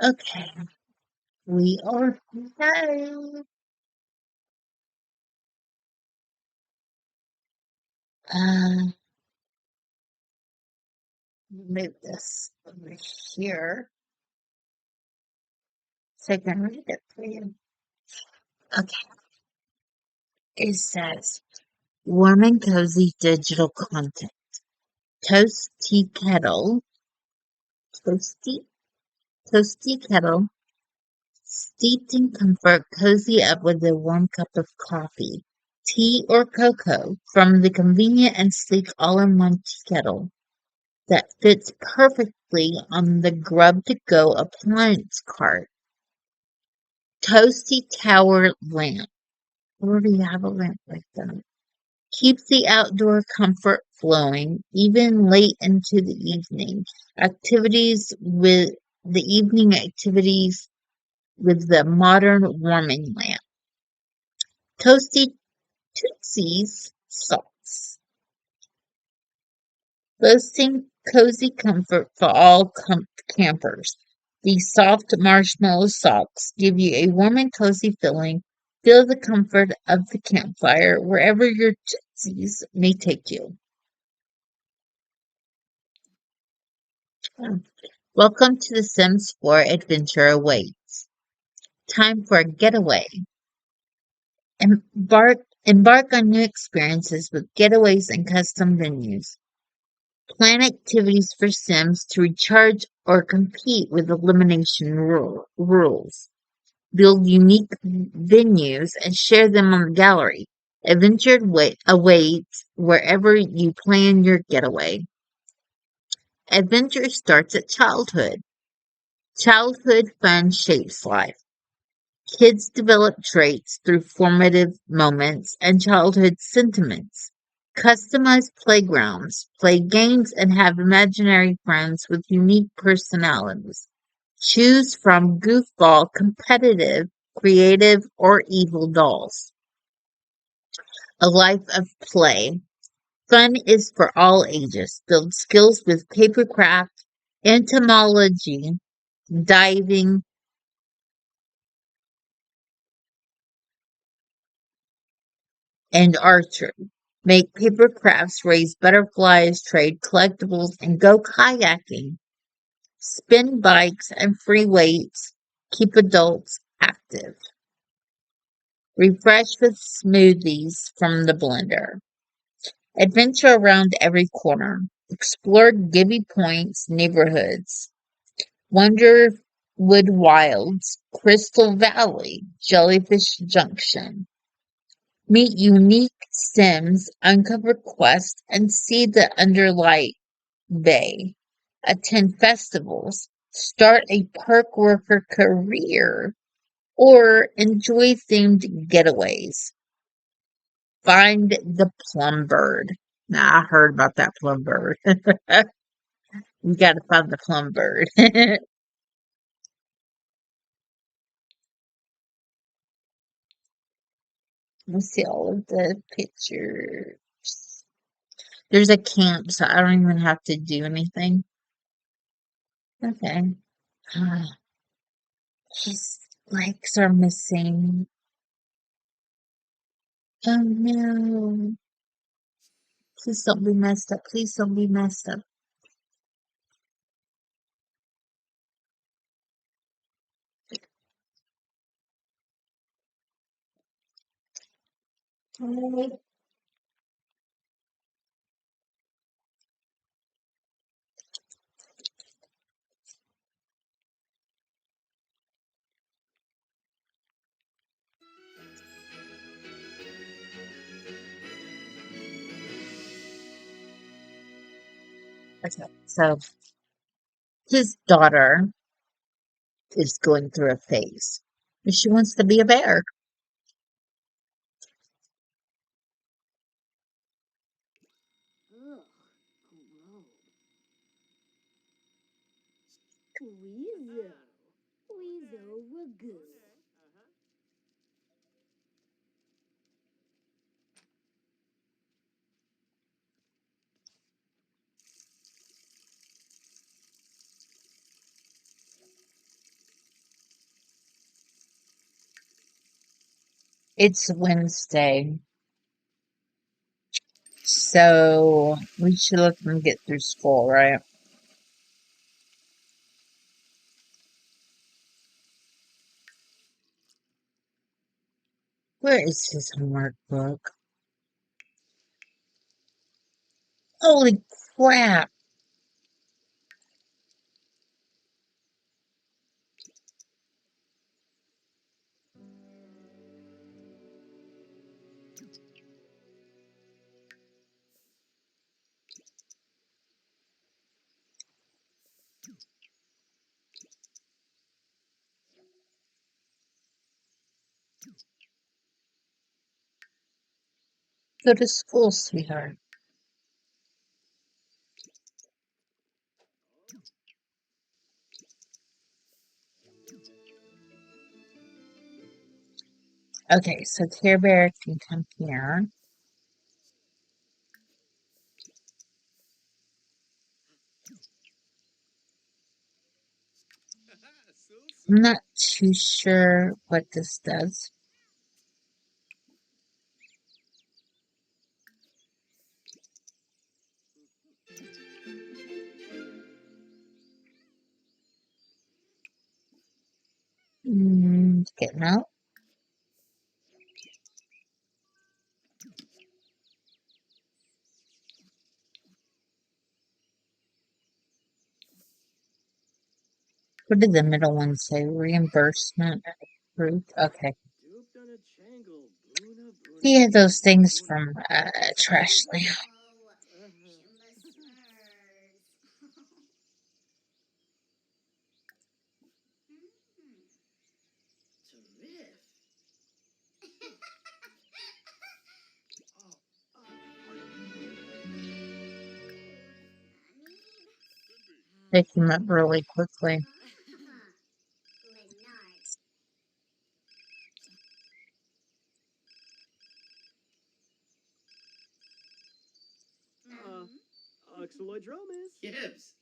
Okay, we are live. Uh, move this over here so I can read it for you. Okay, it says warm and cozy digital content. Toasty kettle, toasty, toasty kettle, steeped in comfort, cozy up with a warm cup of coffee, tea or cocoa from the convenient and sleek all-in-one tea kettle that fits perfectly on the grub-to-go appliance cart. Toasty tower lamp. Where do you have a lamp like that? Keeps the outdoor comfort flowing, even late into the evening. Activities with the evening activities with the modern warming lamp. Toasty Tootsie's socks. Boasting cozy comfort for all campers. These soft marshmallow socks give you a warm and cozy feeling. Feel the comfort of the campfire wherever your tootsies may take you. Welcome to The Sims 4 Adventure Awaits. Time for a getaway. Embark on new experiences with getaways and custom venues. Plan activities for Sims to recharge or compete with elimination rules. Build unique venues and share them on the gallery. Adventure awaits wherever you plan your getaway. Adventure starts at childhood. Childhood fun shapes life. Kids develop traits through formative moments and childhood sentiments. Customize playgrounds, play games, and have imaginary friends with unique personalities. Choose from goofball, competitive, creative, or evil dolls. A life of play. Fun is for all ages. Build skills with papercraft, entomology, diving, and archery. Make paper crafts, raise butterflies, trade collectibles, and go kayaking. Spin bikes and free weights. Keep adults active. Refresh with smoothies from the blender. Adventure around every corner. Explore Gibi Point's neighborhoods. Wonderwood Wilds, Crystal Valley, Jellyfish Junction. Meet unique Sims, uncover quests, and see the Underlight Bay. Attend festivals. Start a perk worker career or enjoy themed getaways. Find the plum bird. Now I heard about that plum bird. We gotta find the plum bird. Let's see all of the pictures. There's a camp, so I don't even have to do anything. Okay. His legs are missing. Oh no. Please don't be messed up. Please don't be messed up. Okay. So his daughter is going through a phase. She wants to be a bear. It's Wednesday, so we should let them get through school, right? Where is his homework book? Holy crap! Go to school, sweetheart. Okay, so Care Bear can come here. I'm not too sure what this does. Getting out. What did the middle one say? Reimbursement approved. Okay. He had those things from Trashland. Pick him up really quickly. Gibbs.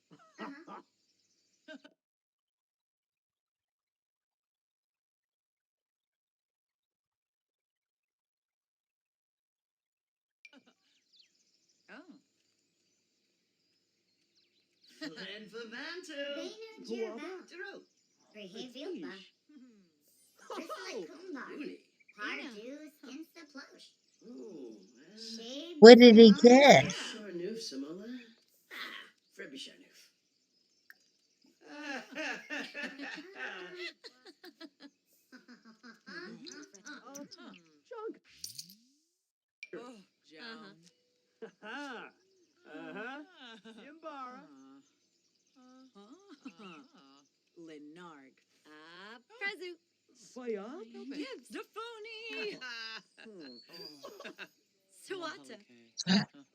Len Vervanto. Dero. What did he get? Sharnoof Samola. Frebi Sharnoof.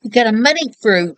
He got a money fruit.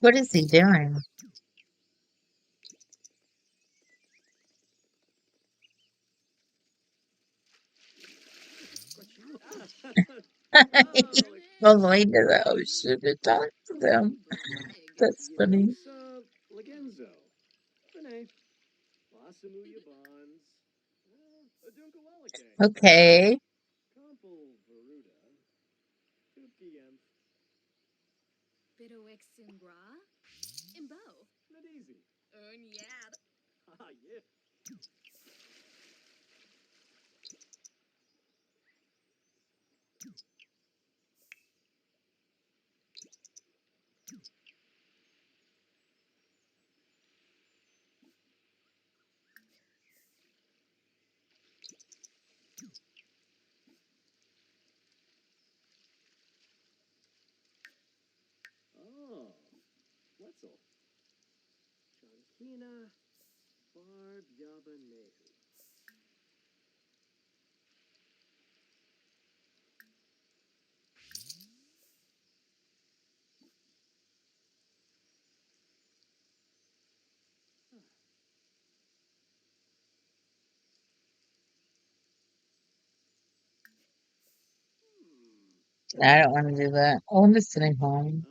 What is he doing? He goes away to the ocean to talk to them. That's funny. Okay. I don't want to do that. Oh, I'm just sitting home.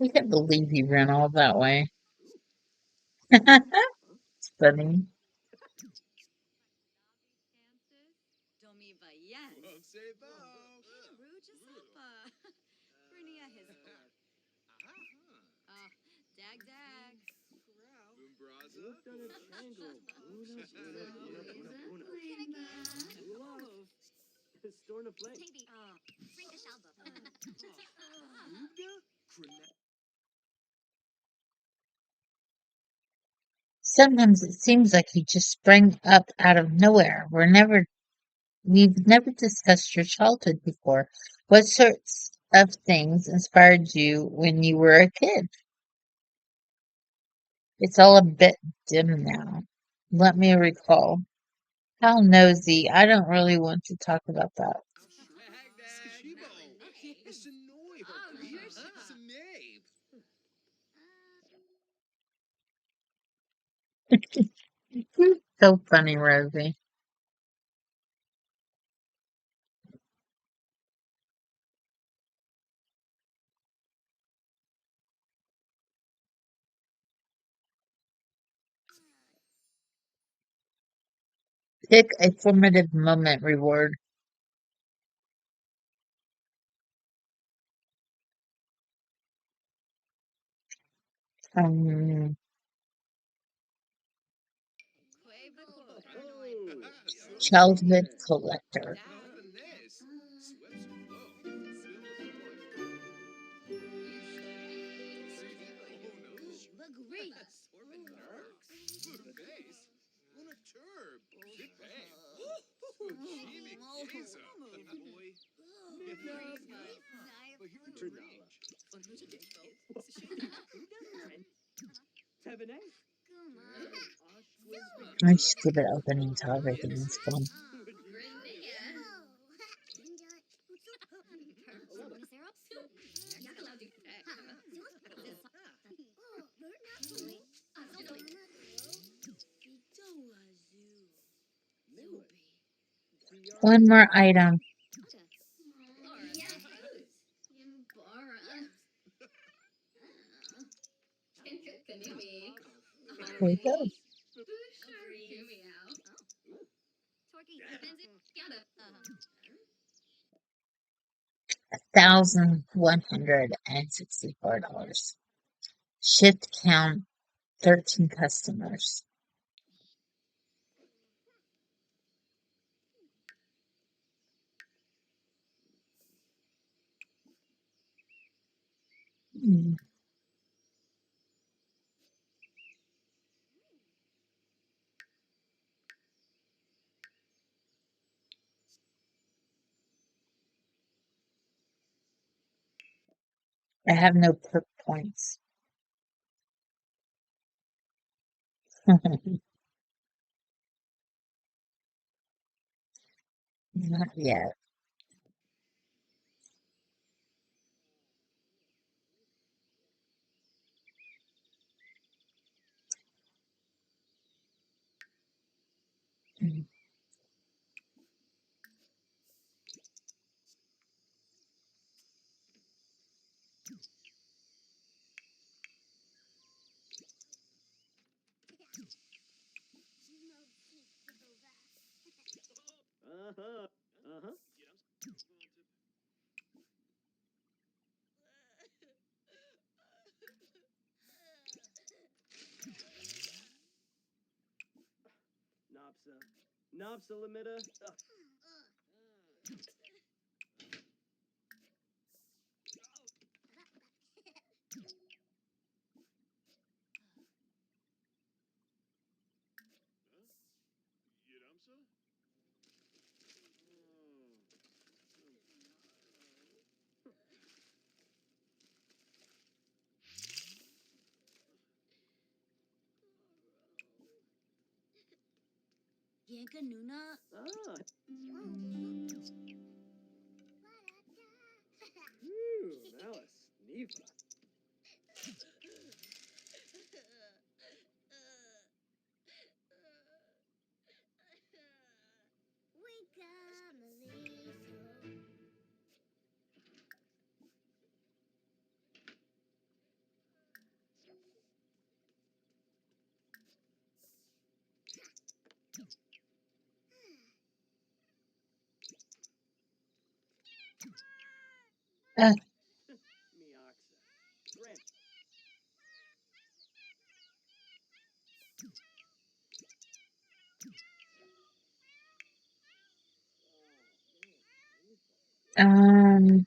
I can't believe he ran all that way. It's funny. Sometimes it seems like he just sprang up out of nowhere. We've never discussed your childhood before. What sorts of things inspired you when you were a kid? It's all a bit dim now. Let me recall. How nosy. I don't really want to talk about that. So funny, Rosie. Pick a formative moment reward. Um, childhood collector. I just keep it open until everything is gone. One more item. There you go. 1,164. Shift count 13 customers. Mm, I have no perk points. Not yet. Mm. Ah. Now a sneefa. Uh, Meoxa. Grant.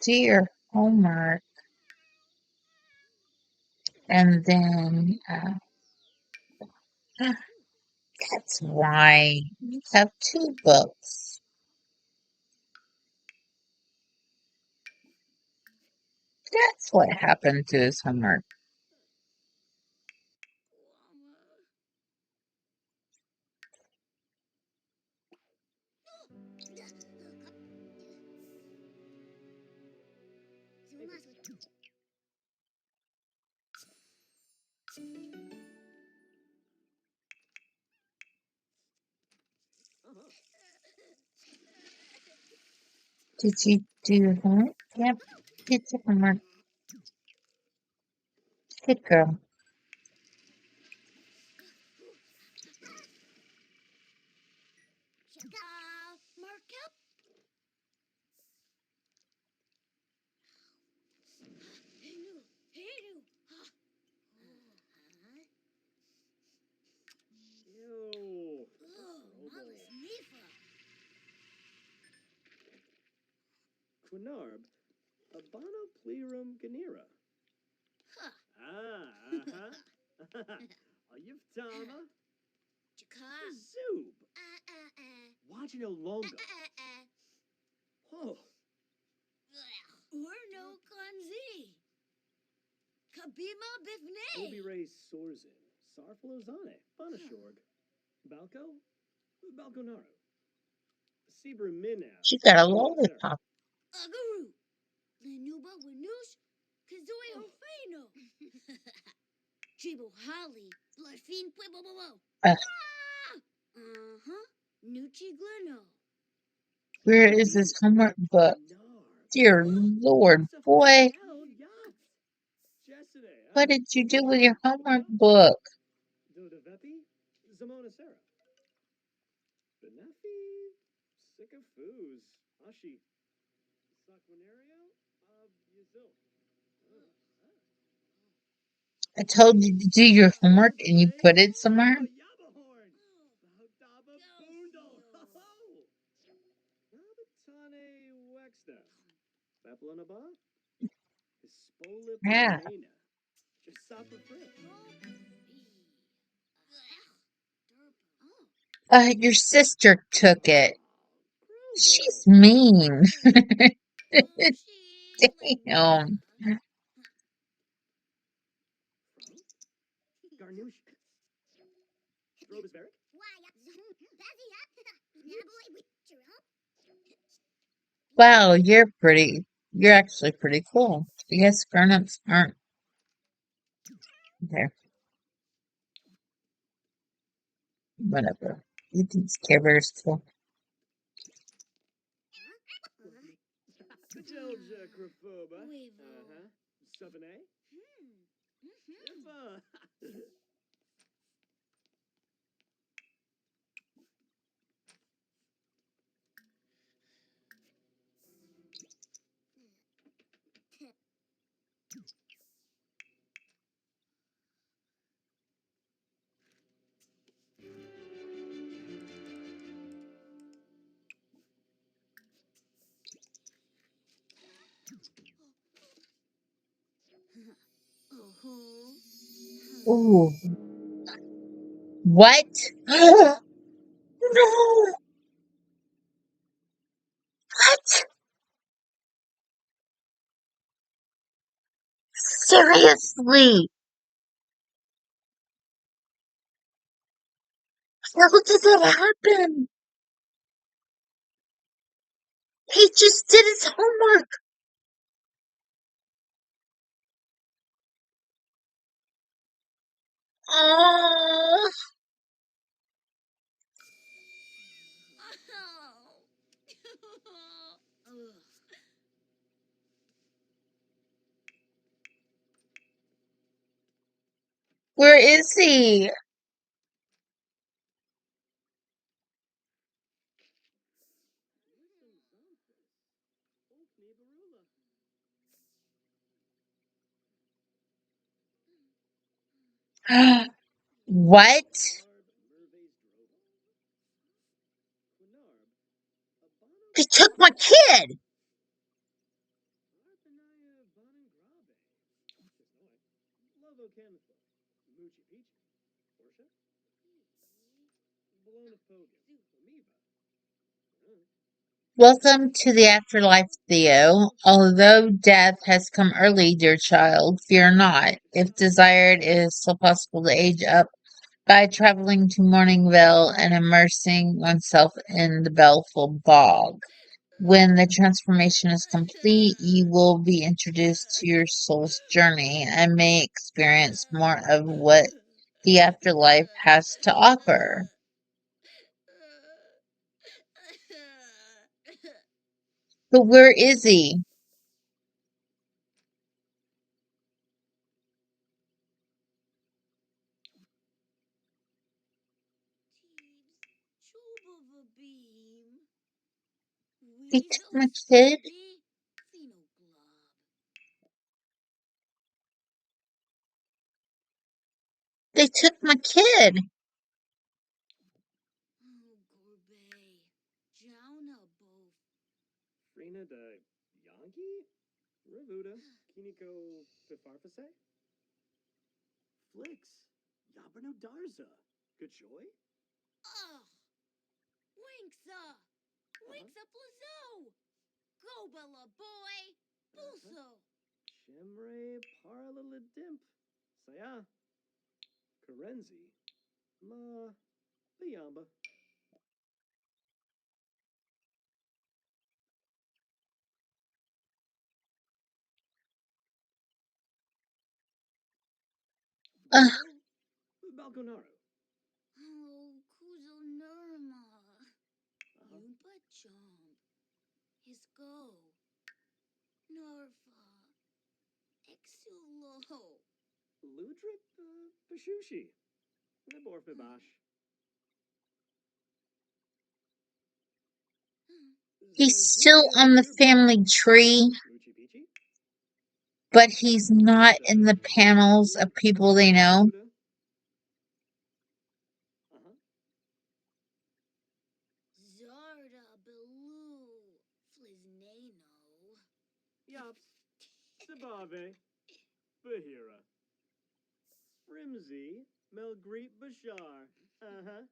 do your homework, and then that's why you have two books. That's what happened to his homework. Uh-huh. Did you do your homework? Yep, did your homework. Good girl. Ew. Quinarb, Abanoplerum ganera. Uh-huh. Ayuftama. Zoob. Wajino longa. Oh. Obi Ray Sorzin. Sarfalozane. Banashorg. Balco. Balconaru. Sibra Minab. She got a lollipop. Uh, where is his homework book? Dear Lord, boy, what did you do with your homework book? Dodavepi. Zamona Sarah. Benefi. Sycophus. Ashi. Saquinario. Yazil. I told you to do your homework and you put it somewhere? Yabahorn. Daba Boondle. Nabatane Wexta. Beplanaba. Hispolip Yeah. Lena. Jasapa Frit. Your sister took it. She's Grooble. mean. Damn. Garnouche. Strobisberic. Wow, you're pretty. You're actually pretty cool. I guess grown-ups aren't. Okay, whatever. You think Care Bear's cool? Jelja Craphoba. Uh-huh. Savane. Ifa. Ooh, what? No, what? Seriously? How did that happen? He just did his homework. Oh, where is he? What? They took my kid. Welcome to the afterlife, Theo. Although death has come early, dear child, fear not. If desired, it is still possible to age up by traveling to Morning Vale and immersing oneself in the baleful bog. When the transformation is complete, you will be introduced to your soul's journey and may experience more of what the afterlife has to offer. But where is he? He took my kid? They took my kid. Frina de Yankee? Revuda. Kiniko Pifarfase? Flix. Yabrano Darza. Kachoy? Chemre Parla Dimp. Saya. Karenzi. Ma. Liamba. Uh, Balconaro. Ludrip Pashushi. Neborfibash. he's still on the family tree, Luchi Pichi. but he's not in the panels of people they know. Uh-huh. Yup. Sabave. Bahira. Frimsy. Melgreet Bashar. Uh-huh.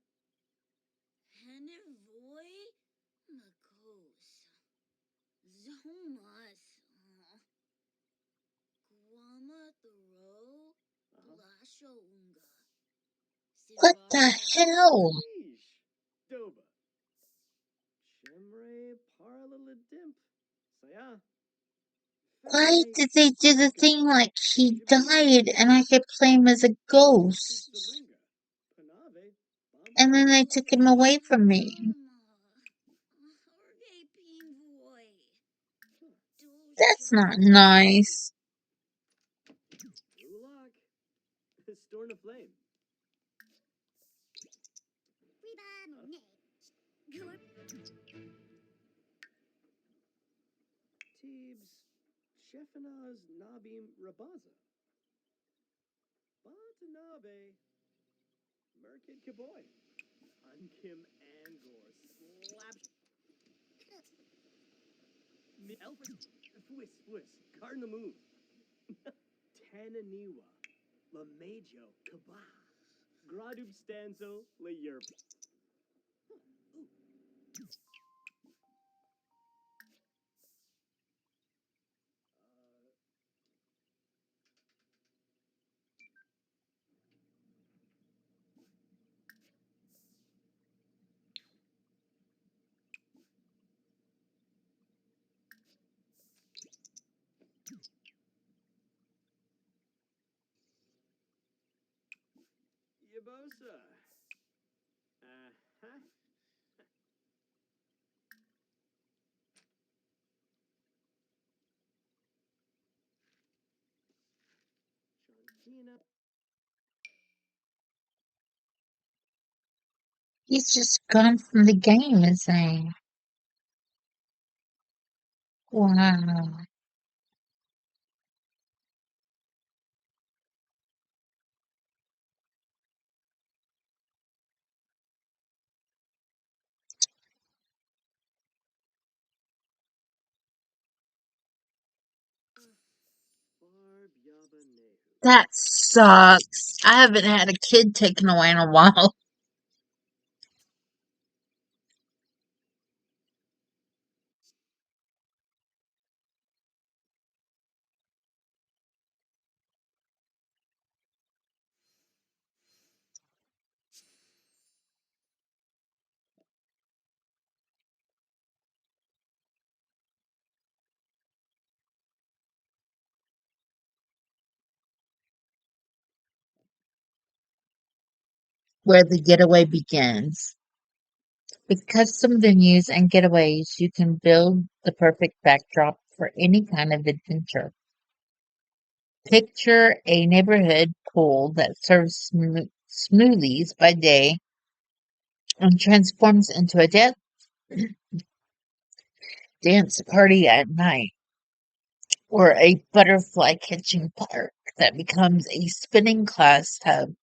What the hell? Yeesh. Doba. Chemre Parla Dimp. Saya. Why Fene. did they do the thing like he died and I could play him as a ghost? Salinga. Panave. And then they took him away from me. That's not nice. Ulak. Storn of Flame. Teebs. Chefanaz Nabim Rabaza. Batanabe. Merkid Kaboy. Unkim Angor. Slap. Elfred. Fwiss. Garden the Moon. Tananiwa. Lamejo. Kabah. Gradub Stanzo. Le Yerp. Barbosa. Uh-huh. Chantina. He's just gone from the game, isn't he? Wow. Barb Yaba Nehu. That sucks. I haven't had a kid taken away in a while. Where the getaway begins. With custom venues and getaways, you can build the perfect backdrop for any kind of adventure. Picture a neighborhood pool that serves smoothies by day and transforms into a dance party at night, or a butterfly catching park that becomes a spinning class hub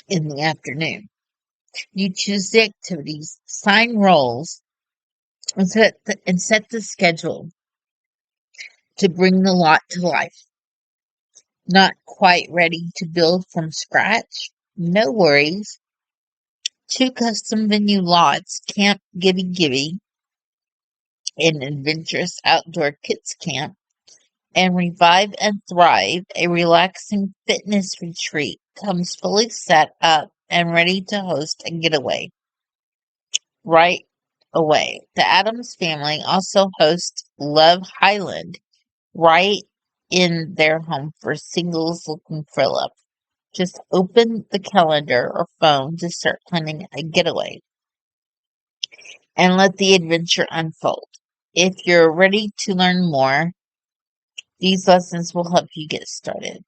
in the afternoon. You choose the activities, sign roles, and set the schedule to bring the lot to life. Not quite ready to build from scratch? No worries. Two custom venue lots, Camp Gibi an adventurous outdoor kids camp, and Revive and Thrive, a relaxing fitness retreat, comes fully set up and ready to host a getaway right away. The Adams family also hosts Love Highland right in their home for singles looking for love. Just open the calendar or phone to start planning a getaway and let the adventure unfold. If you're ready to learn more, these lessons will help you get started.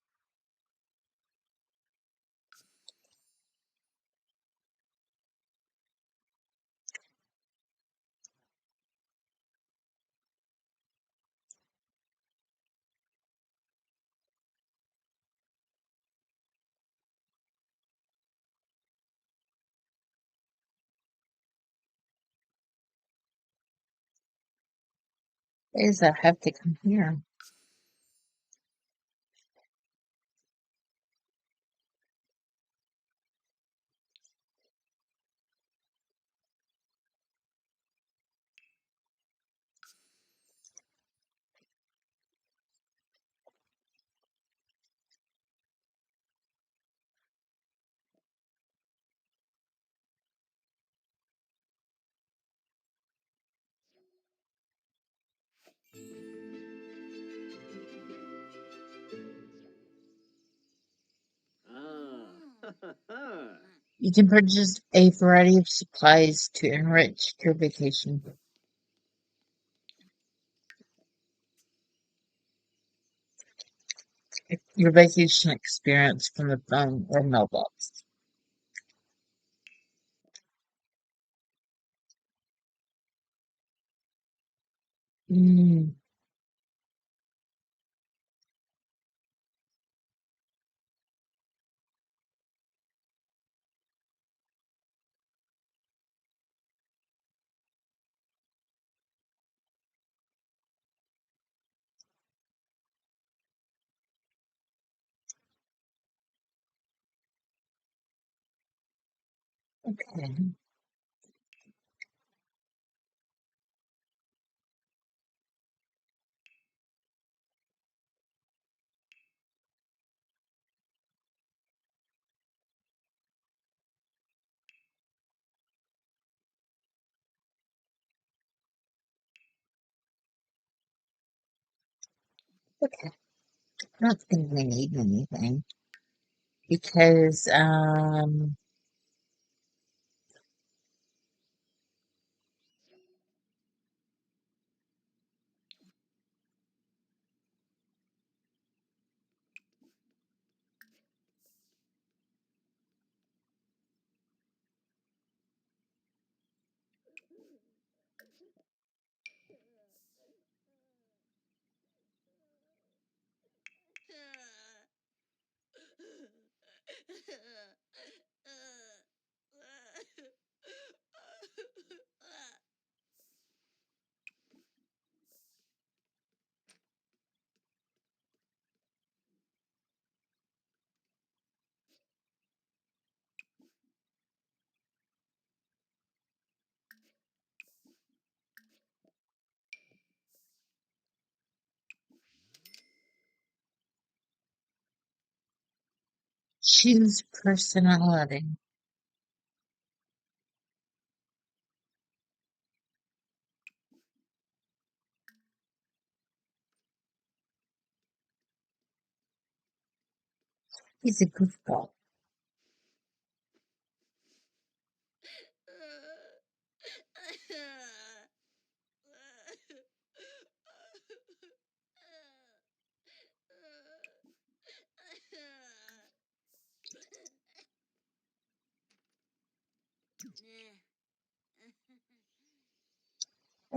Is I have to come here. Ah. You can purchase a variety of supplies to enrich your vacation experience from the phone or mailbox. Mm, okay. Okay. I don't think we need anything. because choose personality. He's a goofball.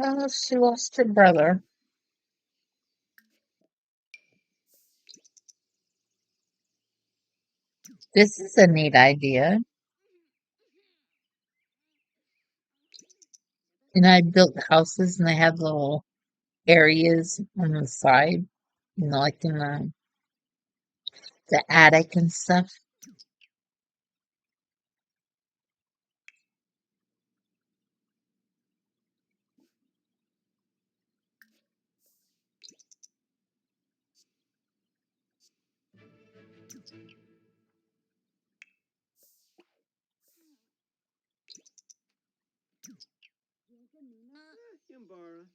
Well, she lost her brother. This is a neat idea. And I built houses and they have little areas on the side, like in the attic and stuff. Yambara.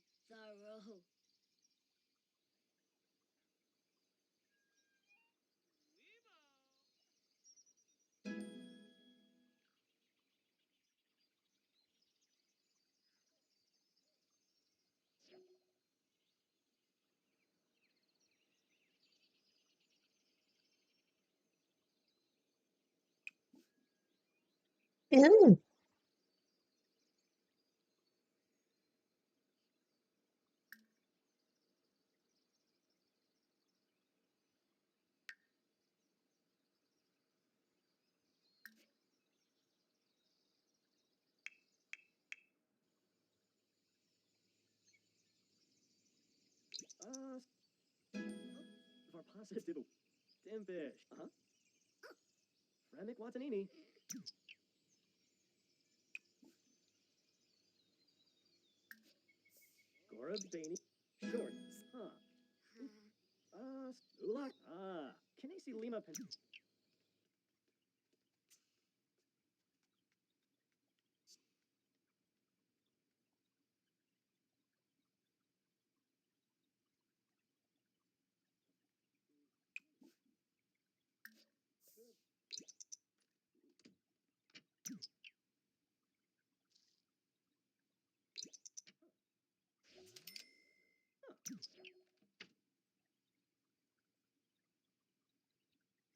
Ew. Varpasa diddle. Dimbish. Remick Watanini. Gorab Bainey. Short. Ulak. Kinesi Lima Pen.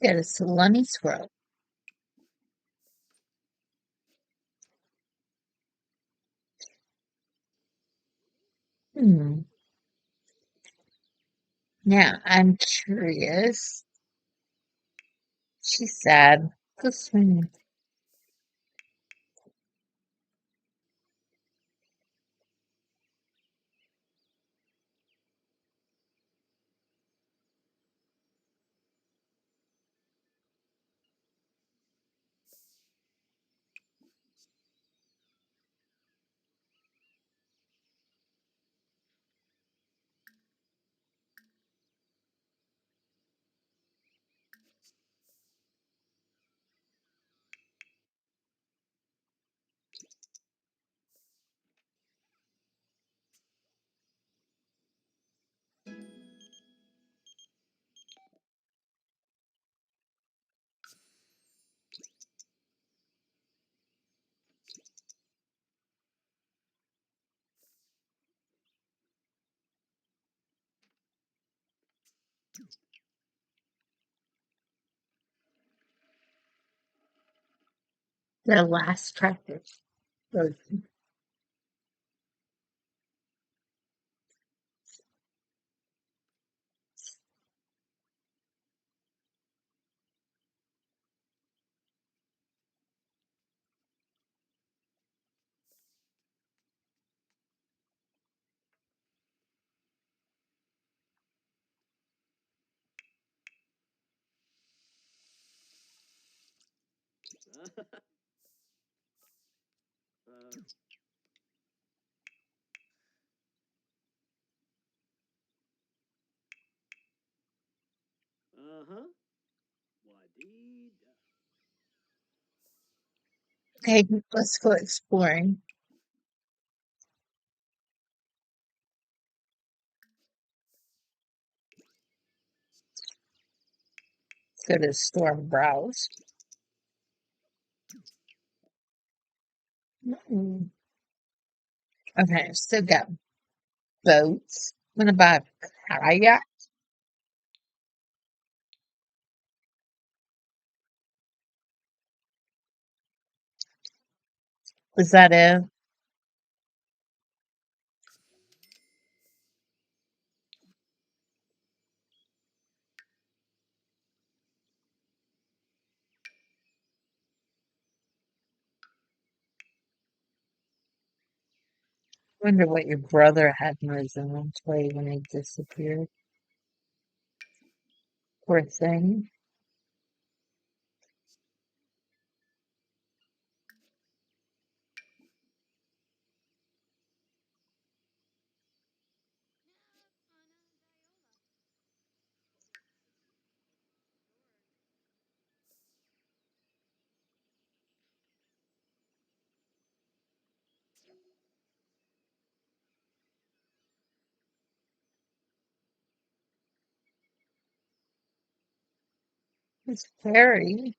Got a salami squirrel. Hmm. Now I'm curious. She's sad. Go swimming. The last chapter. uh, uh-huh. Wadida. Okay, let's go exploring. Let's go to the store and browse. Mm. Okay, still got boats. I'm gonna buy a kayak. Is that it? Wonder what your brother had in his inventory when he disappeared. Poor thing. It's scary.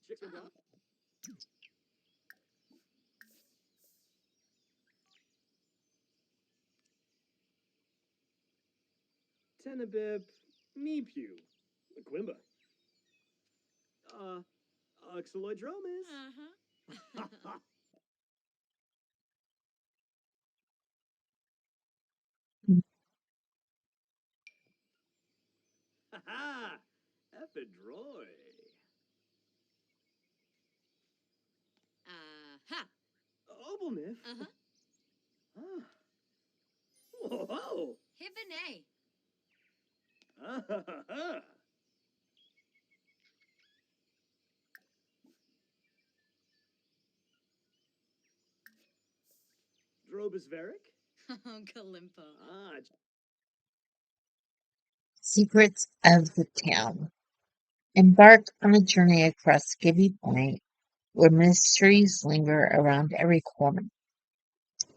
Chicks and dog. Tenabib. Meepew. Quimba. Uh, Oxaloidromus. Uh-huh. Ha-ha! Epidroy. Ha! Obelmith? Uh-huh. Ah. Whoa! Hibine. Ah-ha-ha! Drobusveric? Kalimpo. Ah, Secrets of the town. Embark on a journey across Gibi Point, where mysteries linger around every corner.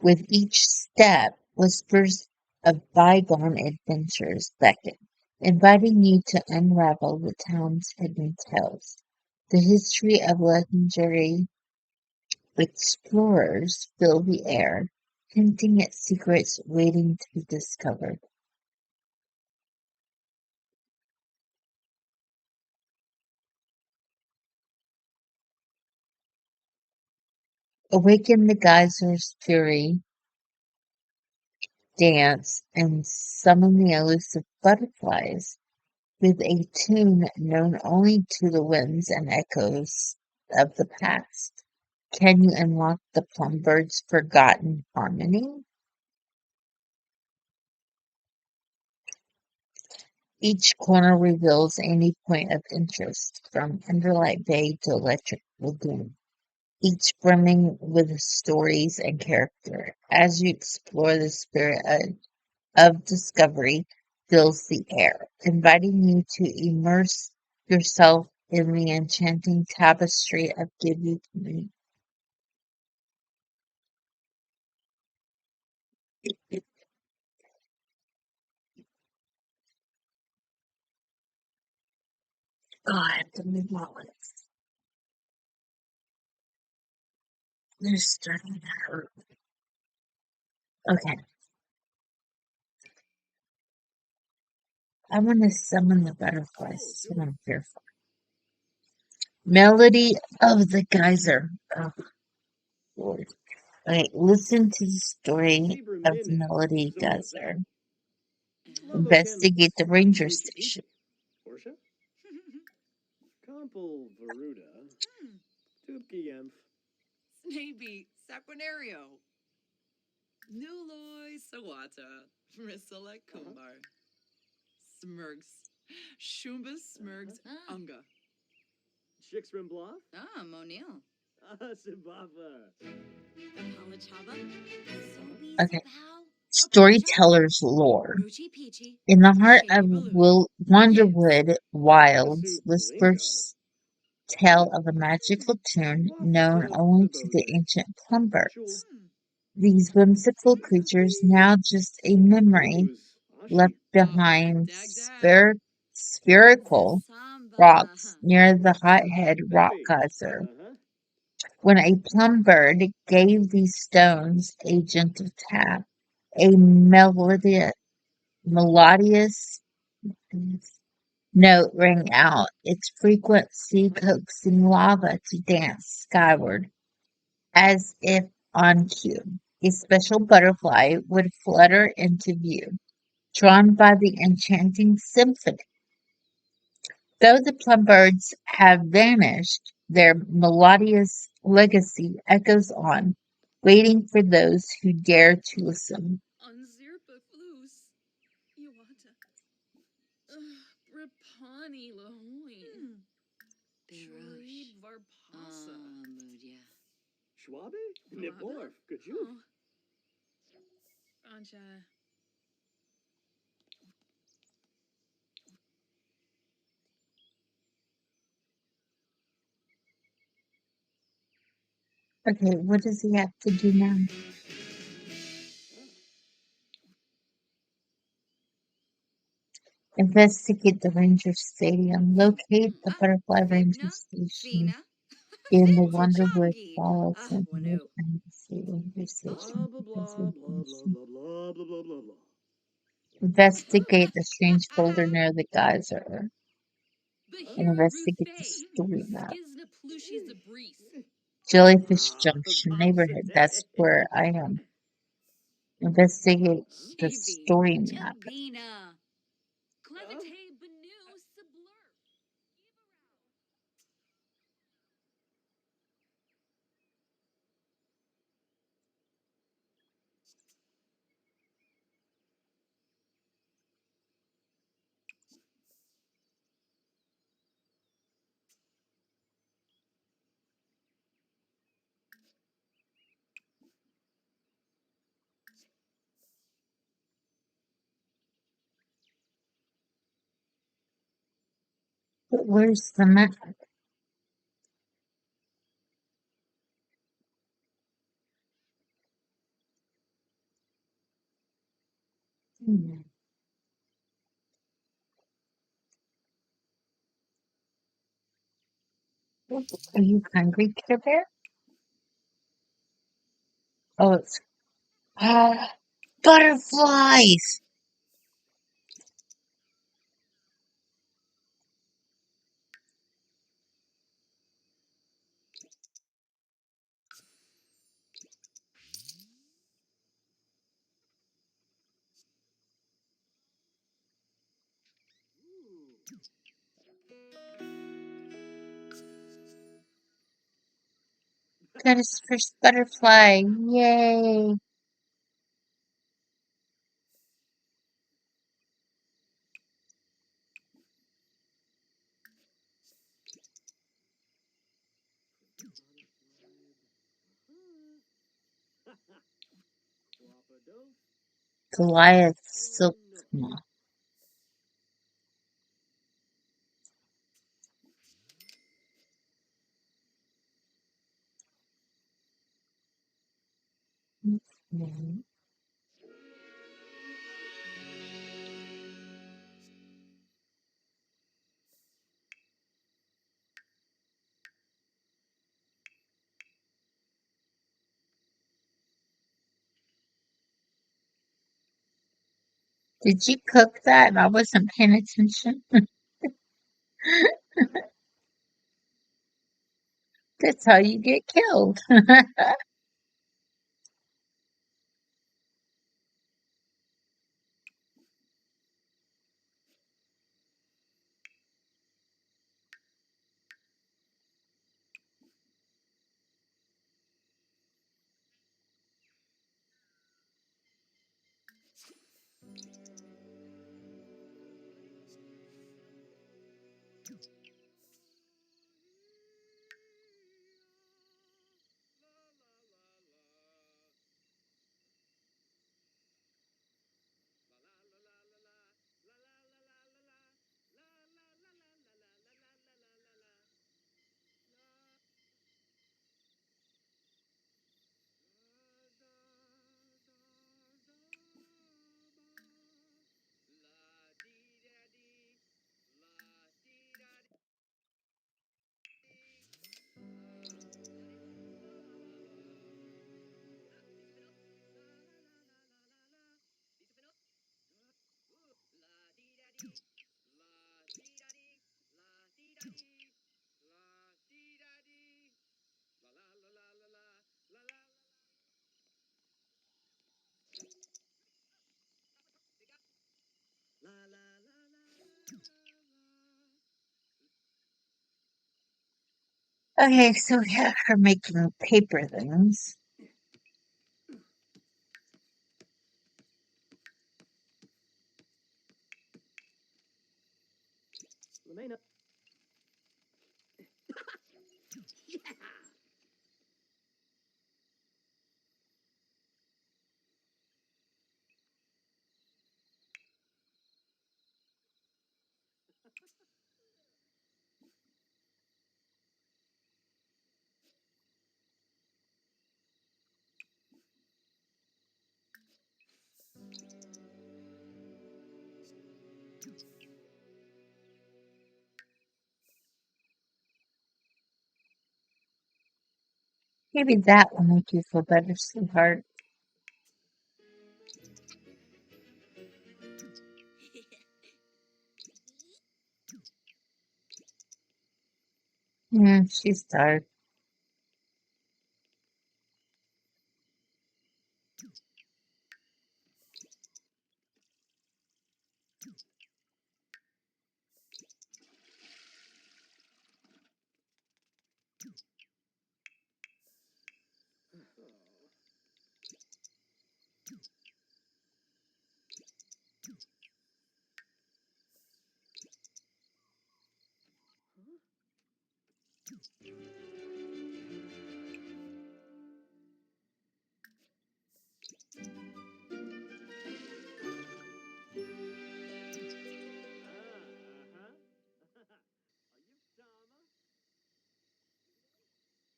With each step, whispers of bygone adventures beckon, inviting you to unravel the town's hidden tales. The history of legendary explorers fill the air, hinting at secrets waiting to be discovered. Awaken the geyser's fury, dance, and summon the elusive butterflies with a tune known only to the winds and echoes of the past. Can you unlock the plumbird's forgotten harmony? Each corner reveals a new point of interest, from Underlight Bay to Electric Lagoon, each brimming with stories and character. As you explore, the spirit of discovery fills the air, inviting you to immerse yourself in the enchanting tapestry of Gibi. God, the wallets. They're starting to hurt. Okay, I want to summon the butterflies. Oh, That's do what it. I'm here for. Melody of the Geyser. Oh, Lord. Okay, listen to the story Zebra of the Minute. Melody Zona Vec. Geyser. Lovoken. Investigate the ranger Lucha station. Picha. Porsche? Compel Veruda. Tubki Yemph. Snaby Saquinario. Nuloy Sawata. Risala Kumbar. Smurgs. Shumbus Smurgs Unga. Chicks Rimbloff? Monil. Simbaba. Apalachaba. Sobi Okay, Sipao. Apacha. storyteller's lore. Ruchi Peachy. In the heart of Shady Balloon. Yips. Wanderwood wilds Wasu Palingo. whispers tell of a magical tune known Wafata only to the Babode. ancient Jewel. plumbirds. These whimsical creatures, now just a memory, Booze. left Ashi. behind Dag dag. spherical Zisamba. rocks near the Hothead Rock Pepe. Geyser. Uh-huh. When a plumbird gave these stones a gentle tap, a melodious note rang out, its frequency coaxing lava to dance skyward, as if on cue. A special butterfly would flutter into view, drawn by the enchanting symphony. Though the plumbirds have vanished, their melodious legacy echoes on, waiting for those who dare to listen. Unzirpa Flus. Iwata. Ripani Lahoin. Sharib Varpasa. Mudia. Schwabe? Niborf. Could you? Ancha. Okay, what does he have to do now? Investigate the ranger stadium. Locate the butterfly ranger Fibna. station Fina. in the Fibsa Wonderwood Chungi. Falls and Wanu. the ranger station. Blah, blah, blah, blah, blah, blah, blah, blah, blah, blah, blah. Investigate the strange boulder near the geyser and Bahira investigate the Ruthve. story map. Skizna Plushi's the Breeze. Jellyfish Ah, Junction Bob neighborhood. That's Sade. where I am. Investigate the Shaby. story map. Chabina. Clemente Benu Sublur. But where's the map? Hmm. Are you hungry, Care Bear? Oh, it's butterflies. Got his first butterfly. Yay. Goliath silk moth. Did you cook that and I wasn't paying attention? That's how you get killed. Okay, so we have her making paper things. Maybe that will make you feel better, sweetheart. Yeah, she's tired.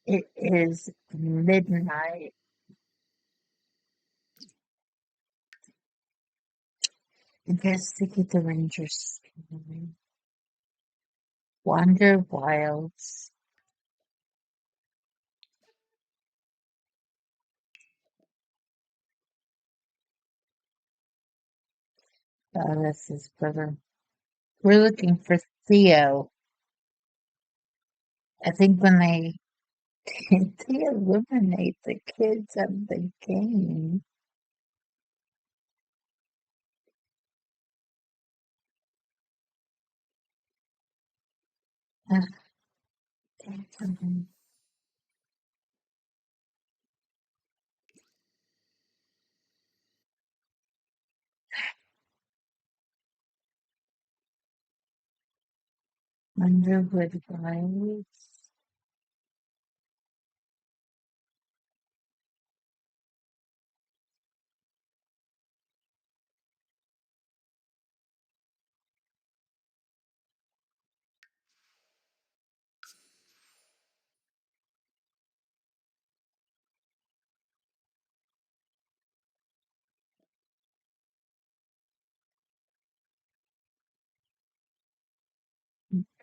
It is midnight. Investigate the Rangers. Wander wilds. Oh, that's his brother. We're looking for Theo. I think when they they eliminate the kids of the game. Ugh, damn. Underwood wilds.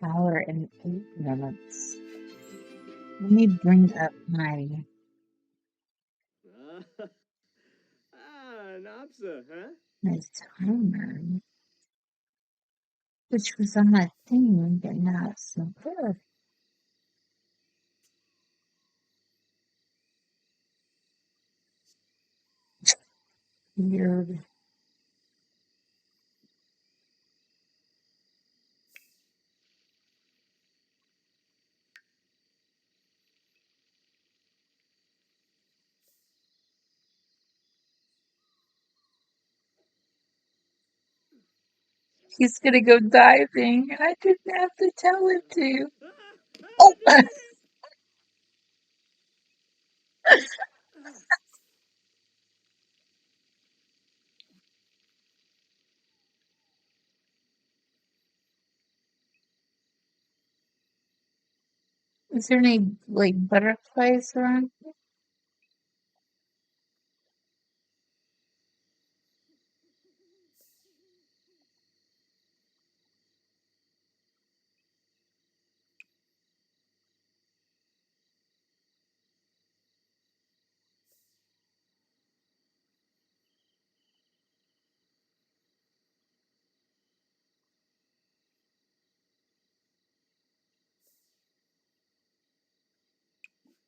Hour and 8 minutes. Let me bring up my. Nopsa, huh? my timer, which was on my thing, but now it's not there. Weird. He's gonna go diving. I didn't have to tell him to. Oh, is there any like butterflies around?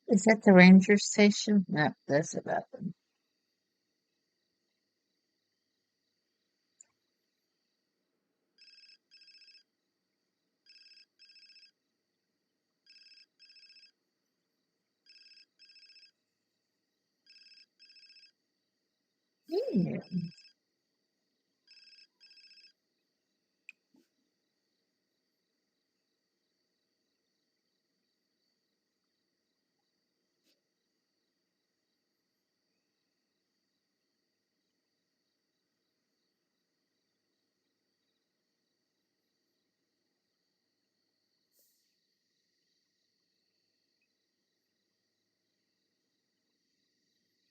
Is that the ranger station? No, that's about them. Yeah.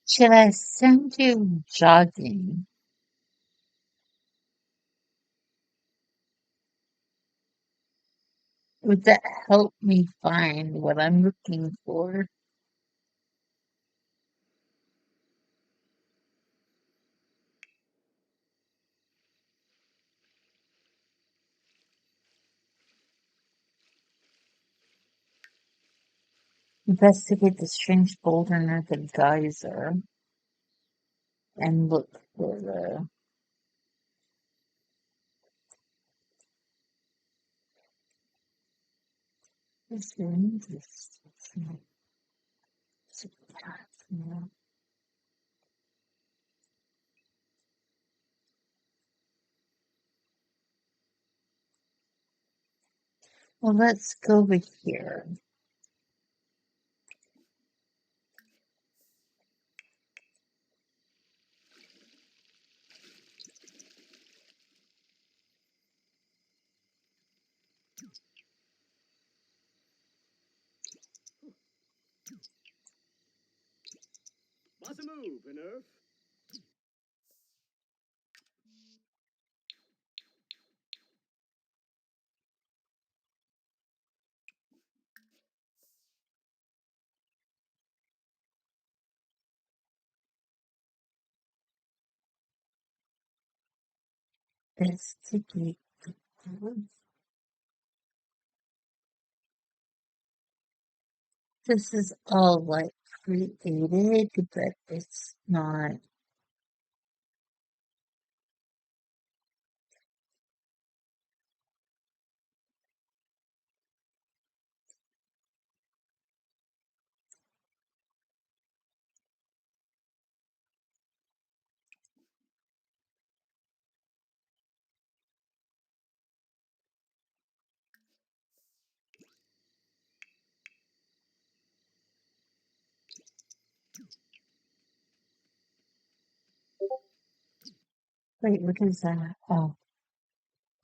Should I send you jogging? Would that help me find what I'm looking for? Investigate the strange boulder near the geyser and look for the. Is there any description? Well, let's go over here. What's a move, Nerf? Investigate. This is all like created, but it's not. Wait, what is that? Oh,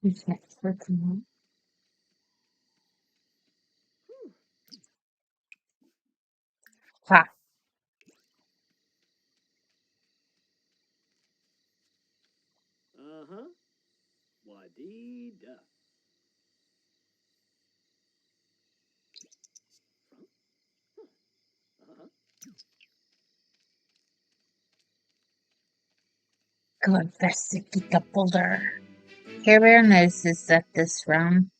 you can't click on it. Ha! Uh-huh. Wadee-da. Uh-huh. Go investigate the boulder. Kare notices that this round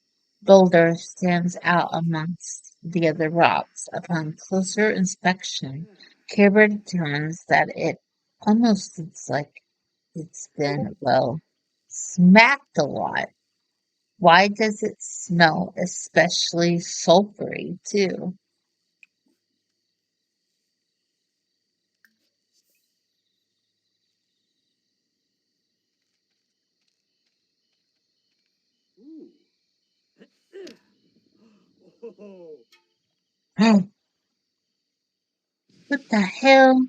boulder stands out amongst the other rocks. Upon closer inspection, Kare determines that it almost looks like it's been, well, smacked a lot. Why does it smell especially sulfury, too? Ooh. Oh. What the hell?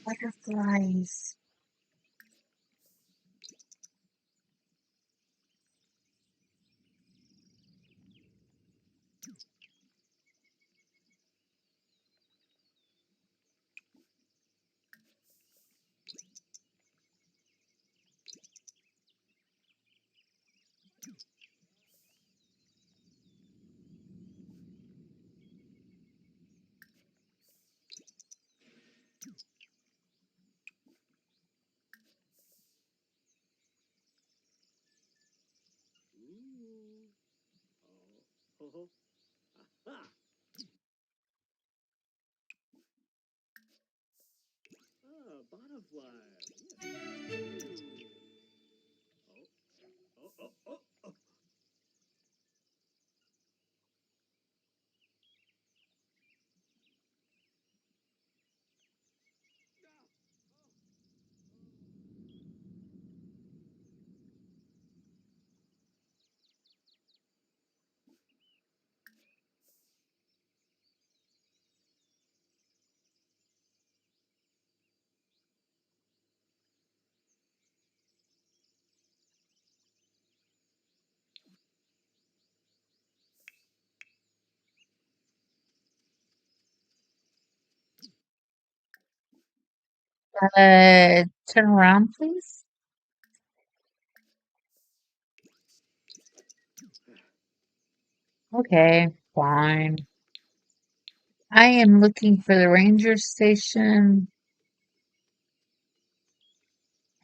Butterflies. Ooh. Oh. Oh. Aha. Ah, butterfly. Yes. Oh. Oh. Oh. Oh. Oh. Turn around, please. Okay, fine. I am looking for the ranger station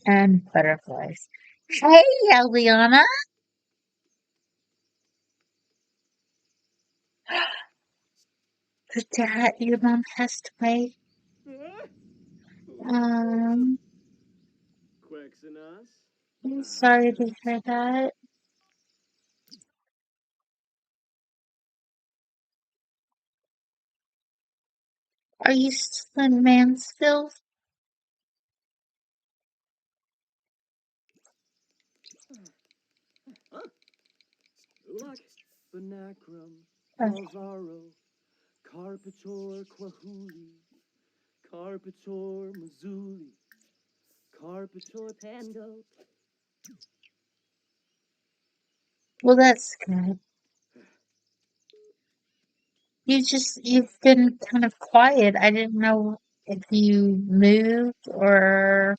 and butterflies. Hey, Eliana. Your mom passed away. Ah. Ooh. Um, Quexenas. I'm sorry Ah. to hear that. Are you still in Mansfield? Huh? Ulak. Benacrum. Uh, Balzaro. Carpitor Quahuli. Carpitor Mazuli. Carpitor Pando. well, that's good. You've been kind of quiet. I didn't know if you moved or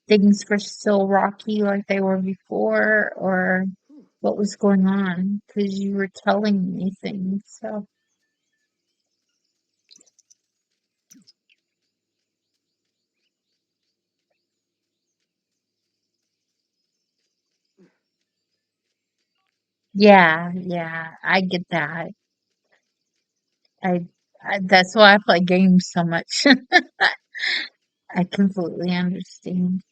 things were still rocky like they were before or Whew. what was going on because you were telling me things. So, yeah, I get that. I, that's why I play games so much. I completely understand.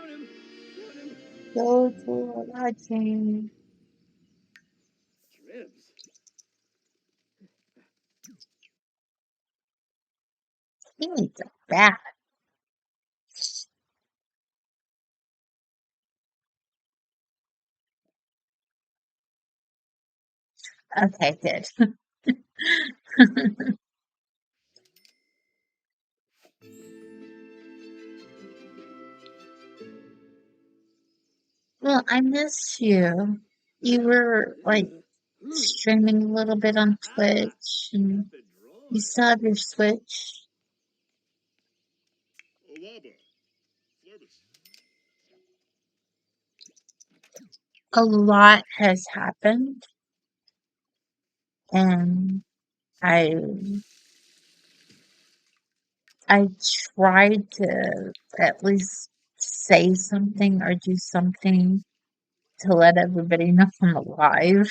Found him! Found him! Go to watching. Dribs. He needs a bath. Okay, good. Well, I missed you. You were like streaming a little bit on Twitch, and Got the you drawing. still have your Switch. Owaba, Flurbus. A lot has happened, and I I tried to at least say something or do something to let everybody know I'm alive.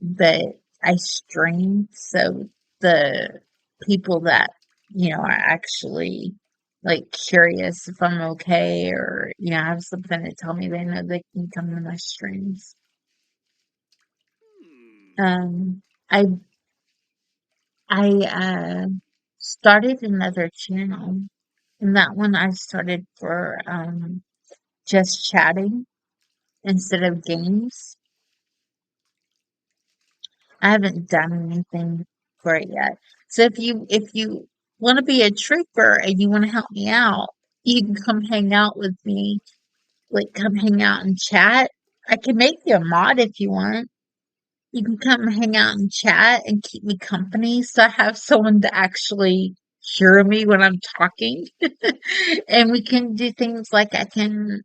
But I stream, so the people that, are actually like curious if I'm okay or, have something to tell me, they know they can come to my streams. Hmm. Um, I I started another channel, and that one I started for just chatting instead of games. I haven't done anything for it yet. So if you want to be a trooper and you want to help me out, you can come hang out with me. Like come hang out and chat. I can make you a mod if you want. You can come hang out and chat and keep me company so I have someone to actually hear me when I'm talking. And we can do things like I can,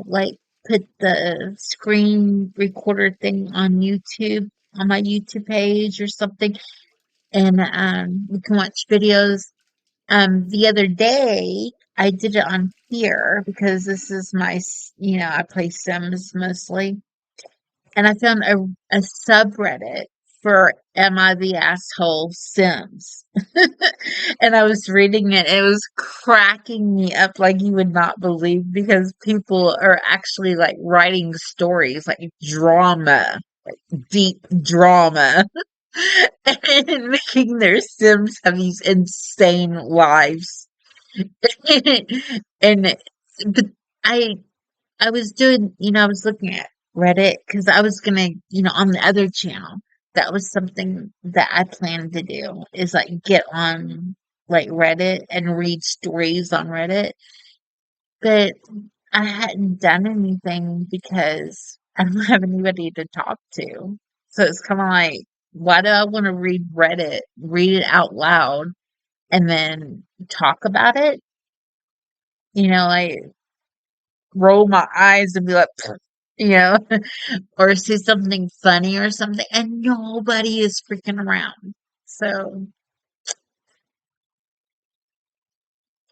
like put the screen recorder thing on YouTube, on my YouTube page or something, and we can watch videos. The other day I did it on here because this is I play Sims mostly, and I found a subreddit for Am I the Asshole Sims? And I was reading it. It was cracking me up like you would not believe because people are actually like writing stories, like drama, deep drama, and making their Sims have these insane lives. And but I I was doing, I was looking at Reddit because I was gonna, on the other channel, that was something that I planned to do is like get on like Reddit and read stories on Reddit. But I hadn't done anything because I don't have anybody to talk to. So it's kind of like, why do I want to read it out loud, and then talk about it? Like roll my eyes and be like, you know, or say something funny or something, and nobody is freaking around. So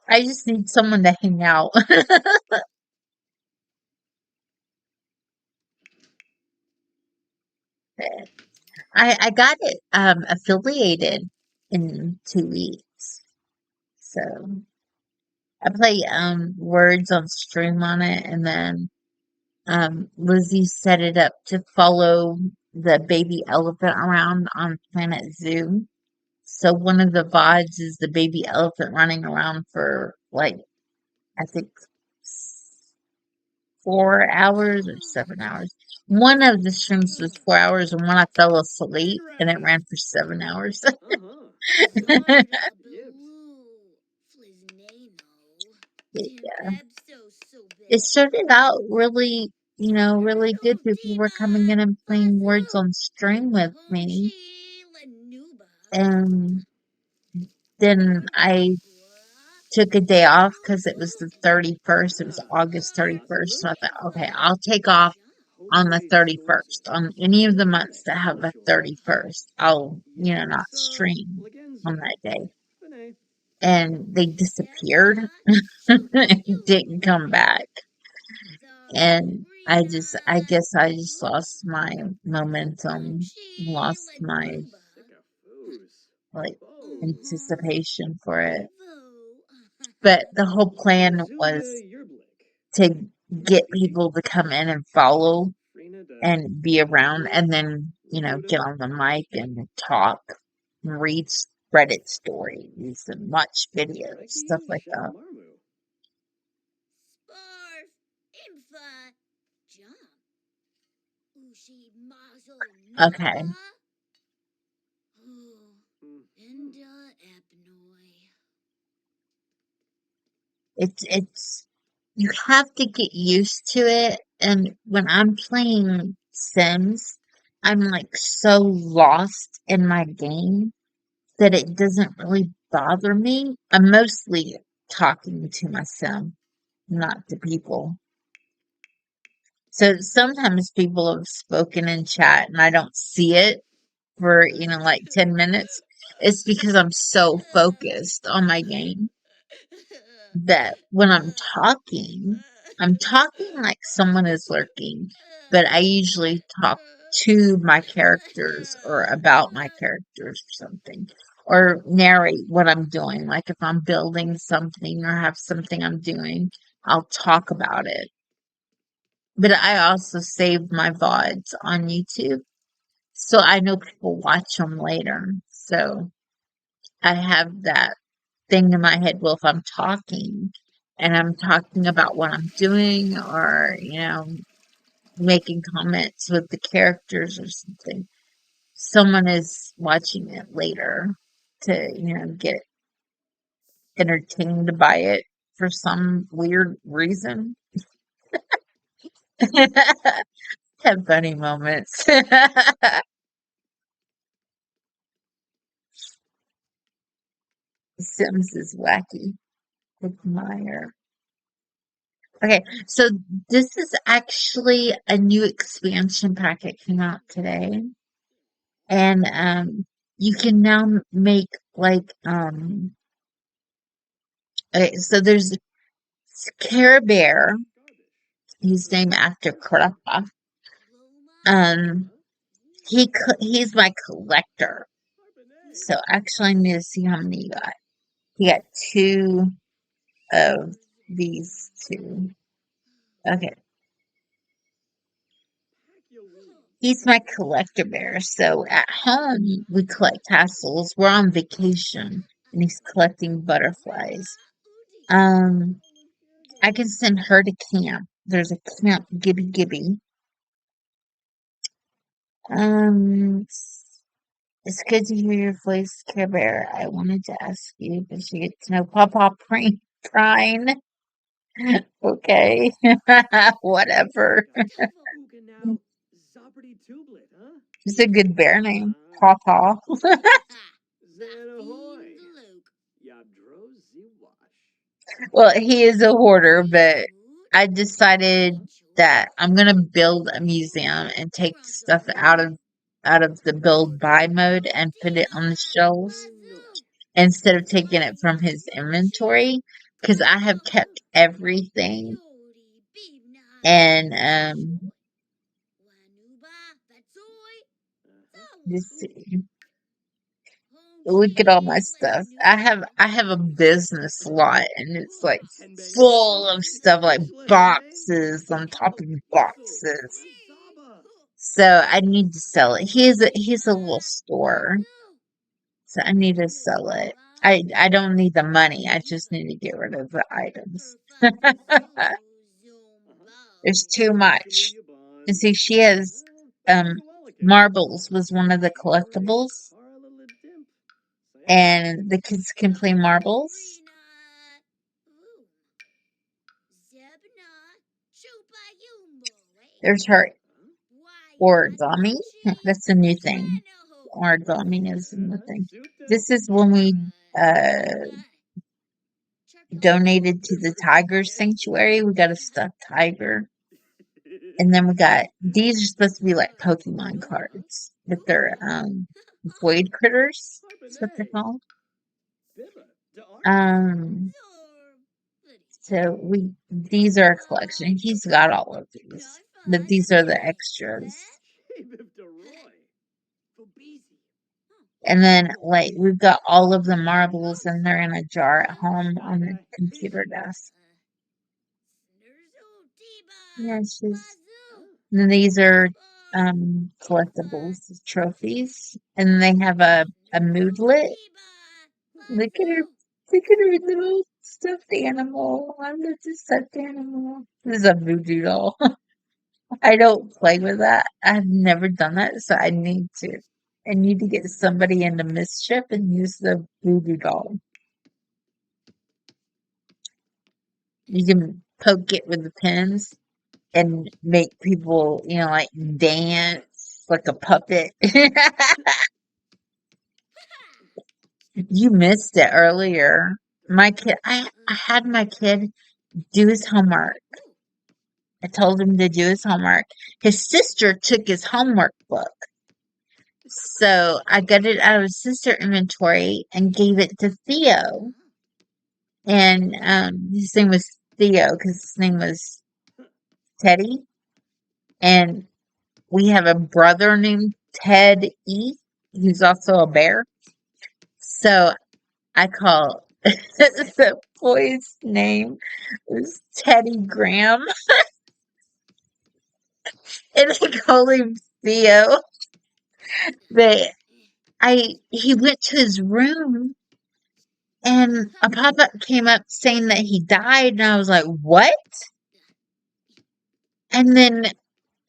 I just need someone to hang out. I got it affiliated in 2 weeks. So I play words on stream on it, and then Lizzie set it up to follow the baby elephant around on Planet Zoo. So one of the VODs is the baby elephant running around for like I think 4 hours or 7 hours. One of the streams was 4 hours, and one I fell asleep, and it ran for 7 hours. Uh-huh. Sorry, Yibs. Baloo. Fliznano. Yeah. Timbabso so It bad. started out really, really good. People were coming in and playing words on stream with me, Honchi Lanuba. and then I took a day off because it was the 31st. It was August 31st. So I thought, okay, I'll take off on the Jose 31st. Scorza. On any of the months that have a Joshua. 31st, I'll, not Yabsa stream on Lagenza. that day. Finay. And they disappeared Dada and didn't come Shoo. back. And I guess I just lost my momentum, Honchi lost my, Lanuba. Sickafoos. like, Bo. anticipation for it. Vo. But the whole plan was Zulia Yerblick. to get people to come in and follow Frina da and be around and then, Luda. get on the mic and talk and read Reddit stories and watch videos, stuff Mikey like that. Shalamarmu. Sparf. Infa. Jump. Ushi Mazel Okay. Nuba. Oh. Enda Apnoy. It's you have to get used to it. And when I'm playing Sims, I'm like so lost in my game that it doesn't really bother me. I'm mostly talking to my sim, not to people. So sometimes people have spoken in chat and I don't see it for, like 10 minutes. It's because I'm so focused on my game that when I'm talking like someone is lurking, but I usually talk to my characters or about my characters or something, or narrate what I'm doing. Like if I'm building something or have something I'm doing, I'll talk about it. But I also save my VODs on YouTube, so I know people watch them later. So I have that thing in my head. Well, if I'm talking and I'm talking about what I'm doing or, making comments with the characters or something, someone is watching it later to, get entertained by it for some weird reason. Have funny moments. Sims is wacky. Admire. Okay, so this is actually a new expansion packet came out today, and you can now make like okay, so there's Care Bear, he's named after Krappa. Um, he's my collector. So actually, I need to see how many you got. He got two of these two. Okay. He's my collector bear. So at home, we collect tassels. We're on vacation, and he's collecting butterflies. I can send her to camp. There's a camp, Gibi Gibi. It's good to hear your voice, Care Bear. I wanted to ask you, but you get to know Papa Prine. Okay, whatever. Ooga now. Zobrity Tublet, huh? It's a good bear name, Papa. Zanahoy. Yabdro Ziwash. Well, he is a hoarder, but I decided that I'm gonna build a museum and take stuff out of the build buy mode and put it on the shelves instead of taking it from his inventory because I have kept everything and let's see. Look at all my stuff. I have a business lot and it's like full of stuff like boxes on top of boxes. So I need to sell it. He's a little store. So I need to sell it. I don't need the money. I just need to get rid of the items. There's too much. And see, she has marbles was one of the collectibles, and the kids can play marbles. There's her origami. That's a new thing. Origami is a new thing. This is when we donated to the tiger sanctuary. We got a stuffed tiger. And then we got these are supposed to be like Pokemon cards, but they're void critters. That's what they're called. Um, so these are a collection. He's got all of these, but these are the extras. And then, like, we've got all of the marbles and they're in a jar at home on the computer desk. Snurzo Yeah, Tiba. it's just, Bazoo. and then these are Tiba. collectibles, trophies. And then they have a moodlet. Look at her, look at her little stuffed animal. I love this stuffed animal. This is a voodoo doll. I don't play with that. I've never done that, so I need to. I need to get somebody into mischief and use the voodoo doll. You can poke it with the pins and make people, like dance like a puppet. You missed it earlier. My kid, I had my kid do his homework. I told him to do his homework. His sister took his homework book. So I got it out of his sister inventory and gave it to Theo. And his name was Theo because his name was Teddy. And we have a brother named Ted E, who's also a bear. So I call the boy's name was Teddy Graham, and I call him Theo. But he went to his room, and a pop-up came up saying that he died, and I was like, "What?" And then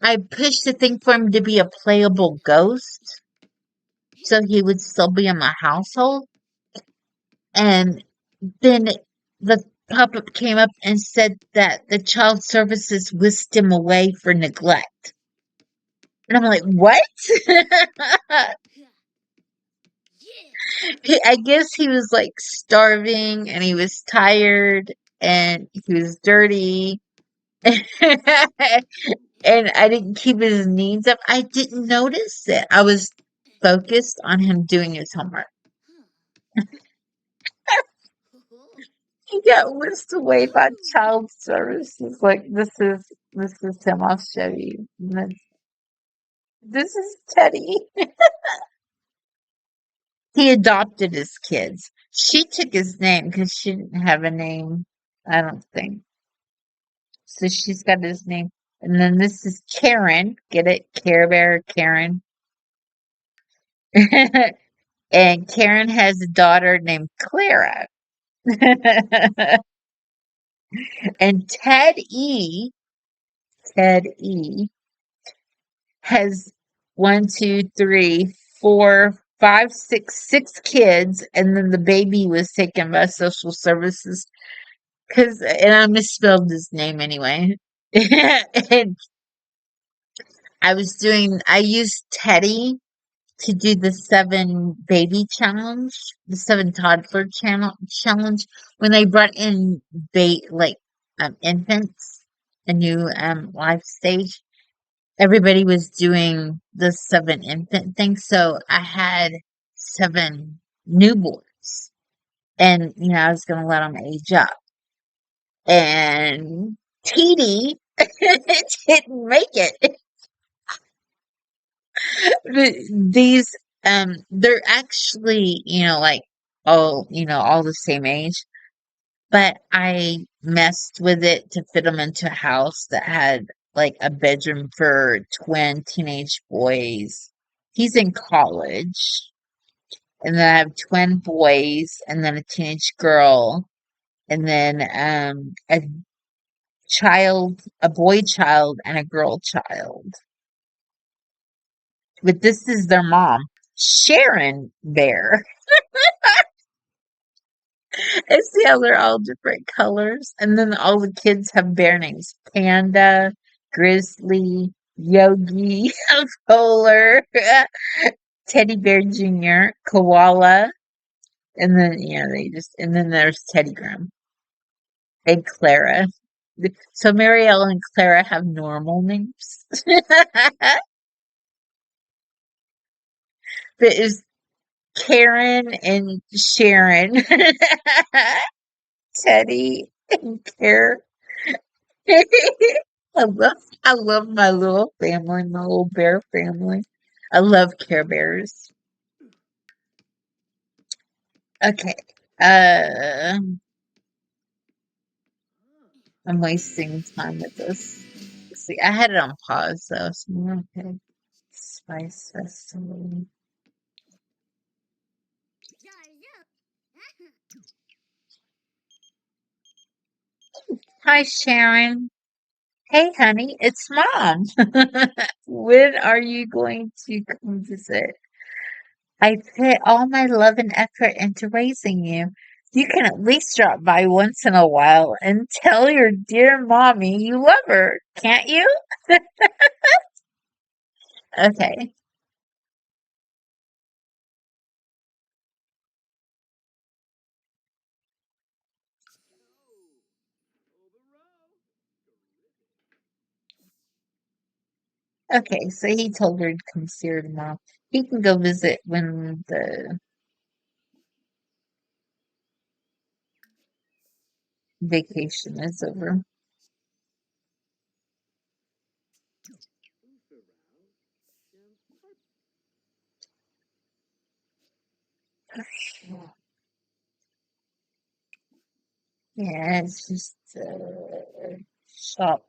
I pushed the thing for him to be a playable ghost, so he would still be in my household. And then the pop-up came up and said that the child services whisked him away for neglect. And I'm like, what? I guess he was like starving and he was tired and he was dirty. And I didn't keep his needs up. I didn't notice it. I was focused on him doing his homework. He got whisked away by child services. Like this is him. I'll show you. This is Teddy. He adopted his kids. She took his name because she didn't have a name, I don't think. So she's got his name. And then this is Karen. Get it? Care Bear Karen. And Karen has a daughter named Clara. And Ted E, has one, two, three, four, five, six kids, and then the baby was taken by social services and I misspelled his name anyway. And I used Teddy to do the 7 baby challenge, the 7 toddler challenge when they brought in infants, a new life stage. Everybody was doing the 7 infant thing, so I had 7 newborns, and I was gonna let them age up. And TD didn't make it. These they're actually, all the same age, but I messed with it to fit them into a house that had like a bedroom for twin teenage boys. He's in college, and then I have twin boys, and then a teenage girl, and then a boy child, and a girl child. But this is their mom, Sharon Bear. And see how they're all different colors? And then all the kids have bear names. Panda, Grizzly, Yogi, Polar, Teddy Bear Jr., Koala, and then, and then there's Teddy Graham and Clara. So Marielle and Clara have normal names. That is Karen and Sharon. Teddy and Care. I love my little family, my little bear family. I love Care Bears. Okay. Uh, I'm wasting time with this. Let's see, I had it on pause though, so we're okay. Spice Festival. Hi, Sharon. Hey, honey, it's Mom. When are you going to come visit? I put all my love and effort into raising you. You can at least drop by once in a while and tell your dear mommy you love her, can't you? Okay. Oh, the row. Okay, so he told her to come see her tomorrow. He can go visit when the vacation is over. Yeah, it's just shop.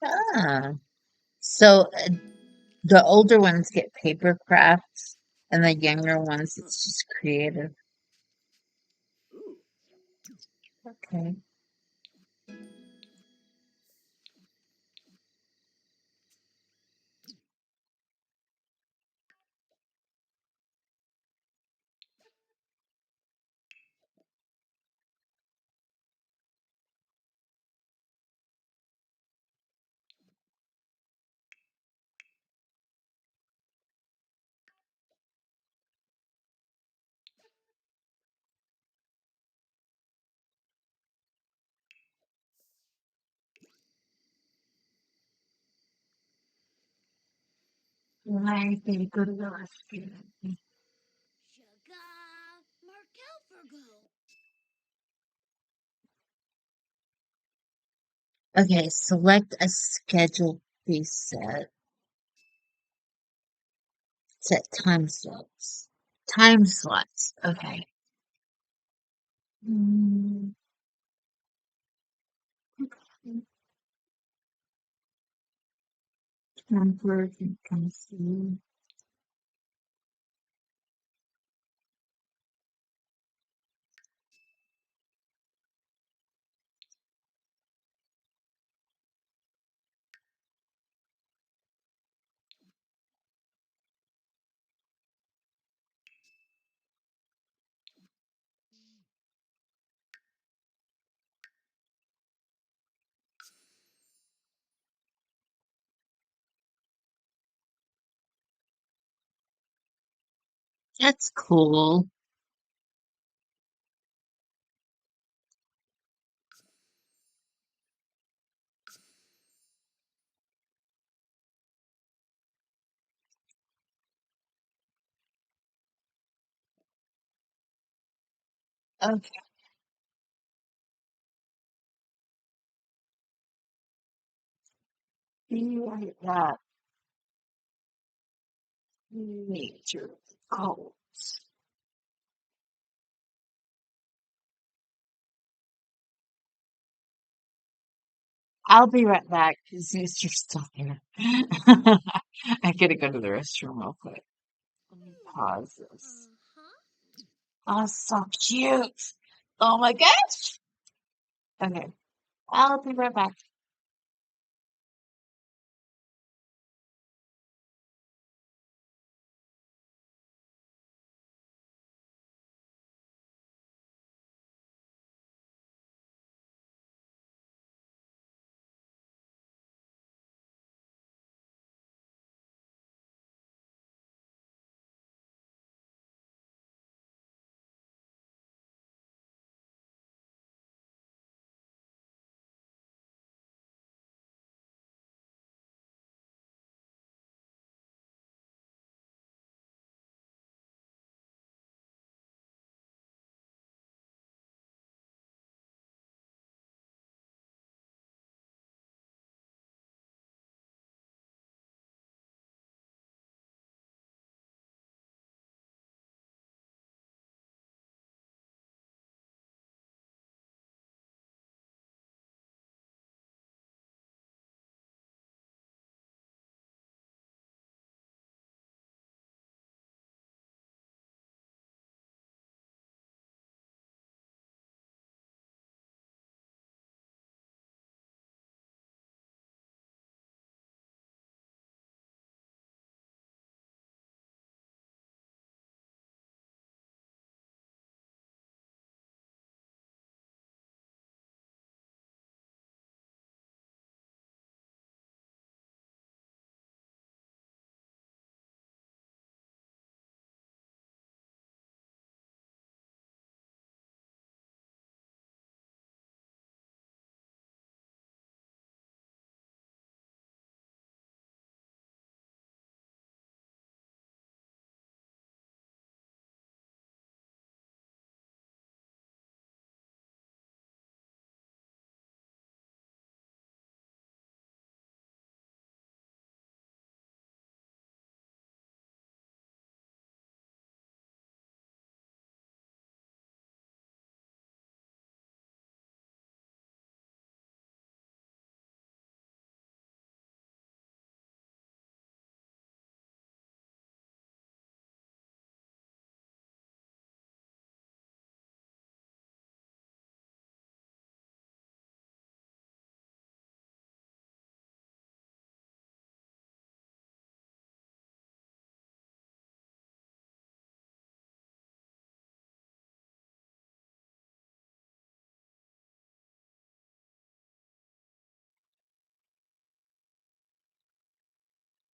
Ah, so the older ones get paper crafts, and the younger ones it's just creative. Ooh. Okay, why did you go to the restaurant? Sugar. Markel Virgo. Okay, select a schedule preset. Set time slots. Time slots. Okay. Mm, okay. Tempered and concealed. That's cool. Okay. Be like that. Major goals. I'll be right back because you're still here. I gotta go to the restroom real quick. Let me pause this. Uh-huh. Oh, so cute. Oh my gosh. Okay, I'll be right back.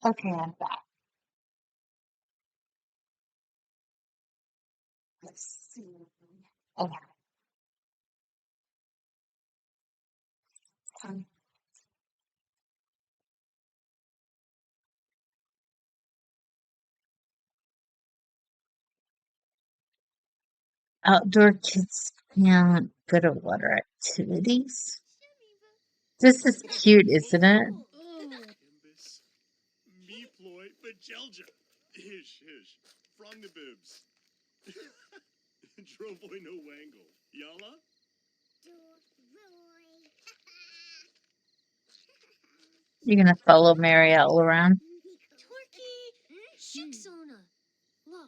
Okay, I'm back. Let's see. Okay. Outdoor kids can't go to water activities. This is cute, isn't it? Imbus. Me ploy bajelja. Hish, hish. From the bibs. Drovoy no wangle. Yalla? You're gonna follow Marielle around? Torky! Shiksona! Lo.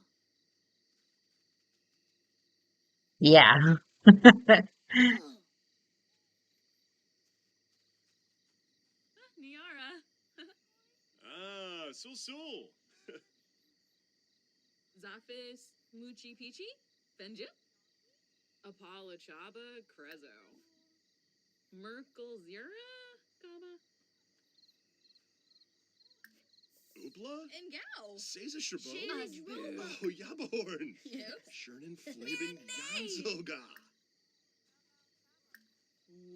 Yeah. Niara. Ah, sul. Zafis Muchi Pichi. Benja. Apollo Chaba Krezo. Merkel Zira. Gaba. Oopla? And Gao. Seiza Shabot? Azroma. Oh, Yaborn. Yep. Shernin Flaven Ganzoga.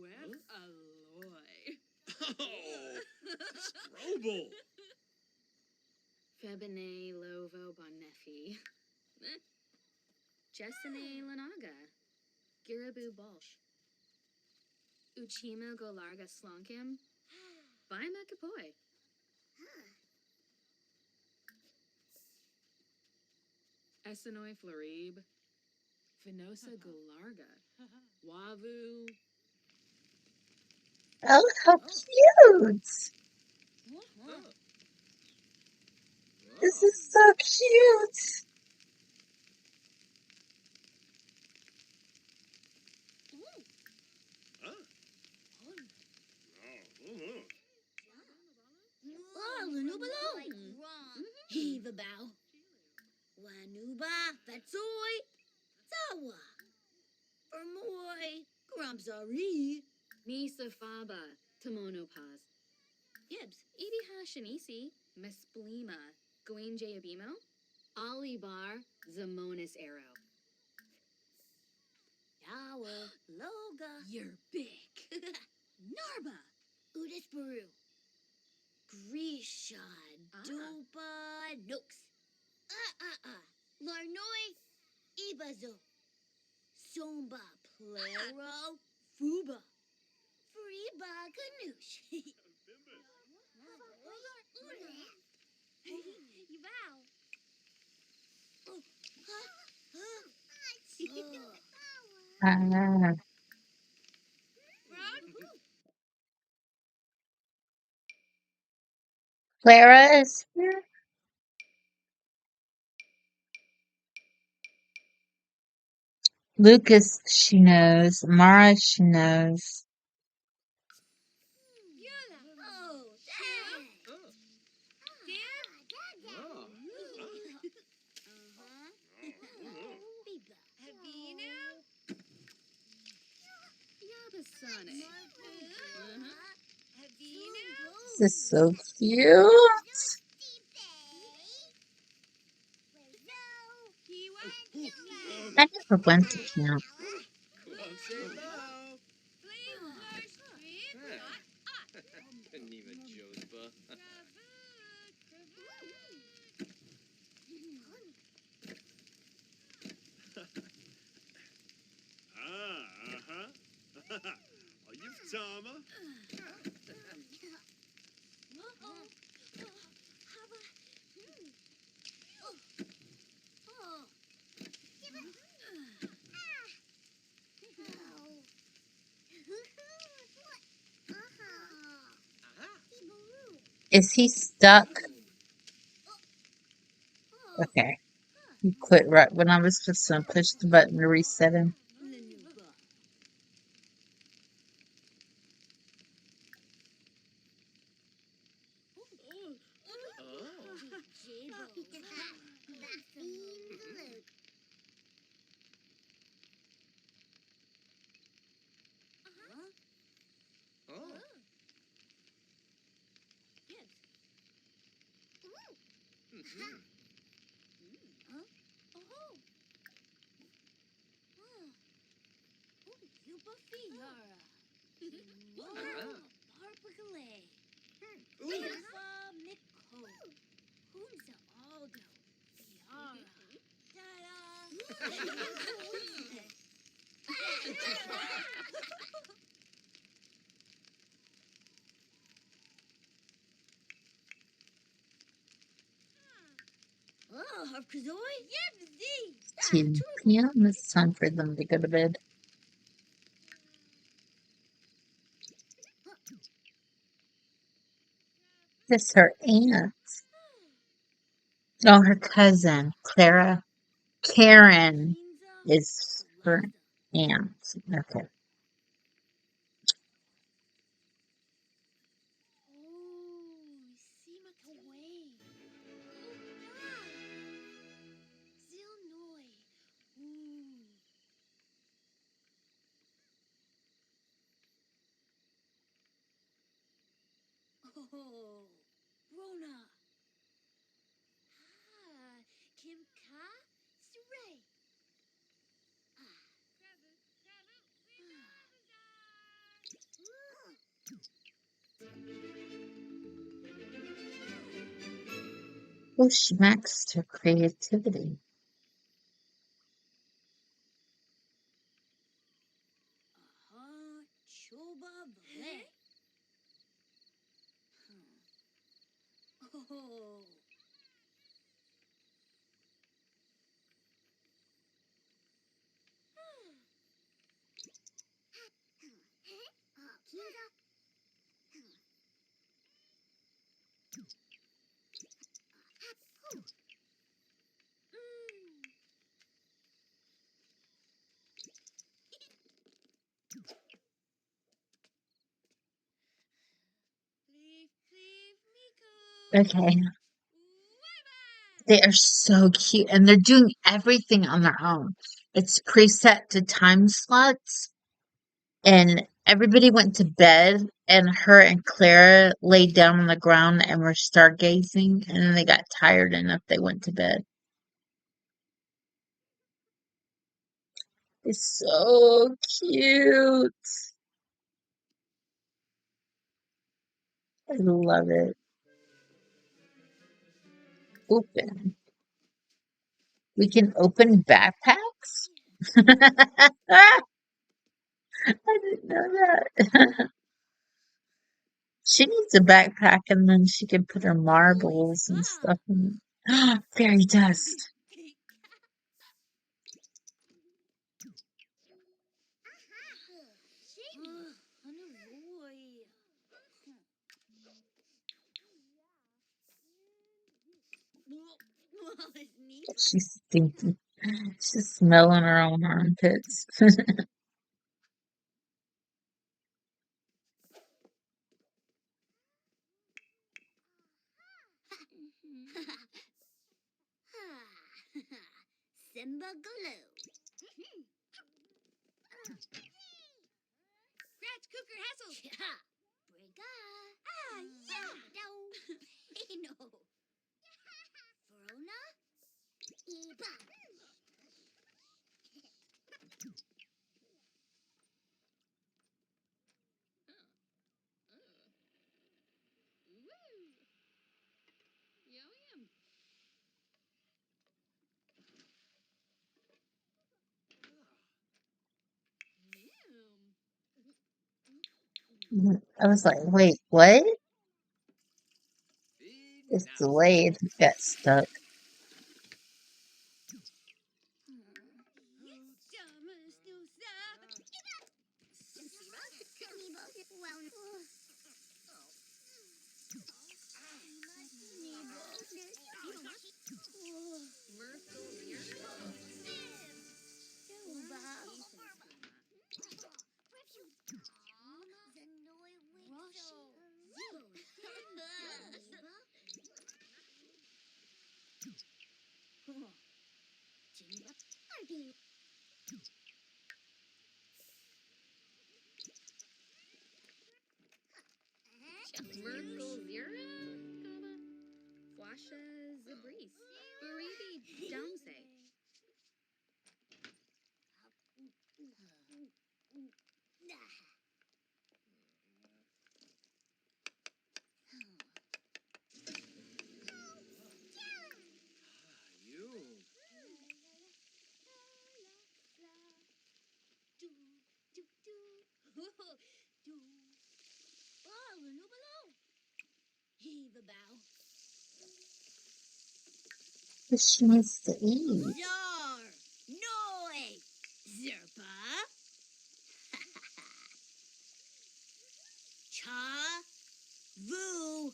Web Alloy. Oh, Scroble. Febine Lovo Bonefi. Jessene Lanaga. Girabu Bolsh. Uchima Golarga Slonkim. Baima Kapoy. Essenoi Florib. Finosa Golarga. Wavu. Oh, how cute! This is so cute! Huh? Lanubalo. Heave bow. Lanuba. Fatsoy. Zawa. Ermoy. Grumsari. Misa Faba. Tomono Paz. Gibbs. Ibi Hashanisi. Mesplima. Gwen Jayabimo. Ali Bar. Zamonis Arrow. Yawa. Loga. You're big. Narba. Udis Peru. Grisha. Duba. Nooks. Larnoi. Ibazo. Somba. Plero. Fuba. Freeba. Ganoush. You bow. Ah, Clara is here. Lucas, she knows. Mara, she knows. Oh, Dad. Yabasane. This is so cute. I never went to camp. Kaniva Josba. Are you Tama? Is he stuck? Okay. He quit right when I was supposed to push the button to reset him. Huh? Oh. Yupa Fiara. Parpagale. Alpha Mikko. Hunza Aldo. Fiara. Oh, Harkazoi? Yebzi! 10 p.m. It's time for them to go to bed. It's her aunt. Oh, her cousin, Clara. Karen is her aunt. Okay. Oh, Sima Taway. Zilnoi. Ooh. Oh, Rona. Ah, Kim Ka Suray. Well, she maxed her creativity. Choba Vle. Oh. Okay. They are so cute and they're doing everything on their own. It's preset to time slots and everybody went to bed and her and Clara laid down on the ground and were stargazing and then they got tired enough they went to bed. It's so cute. I love it. Open. We can open backpacks? I didn't know that. She needs a backpack and then she can put her marbles and stuff in it. Fairy dust. She's stinky. She's smelling her own armpits. Simba Glue. Scratch Cooker Hassel. Yeah. Brigga. Ah, yeah. No. No. Verona. Eba. I was like, wait, what? It's delayed. Got stuck. Merkle Zira? Washa Greece. Baribi Domse. You. But she needs to eat. Zar, Noi, Zerpa, Cha, Vu,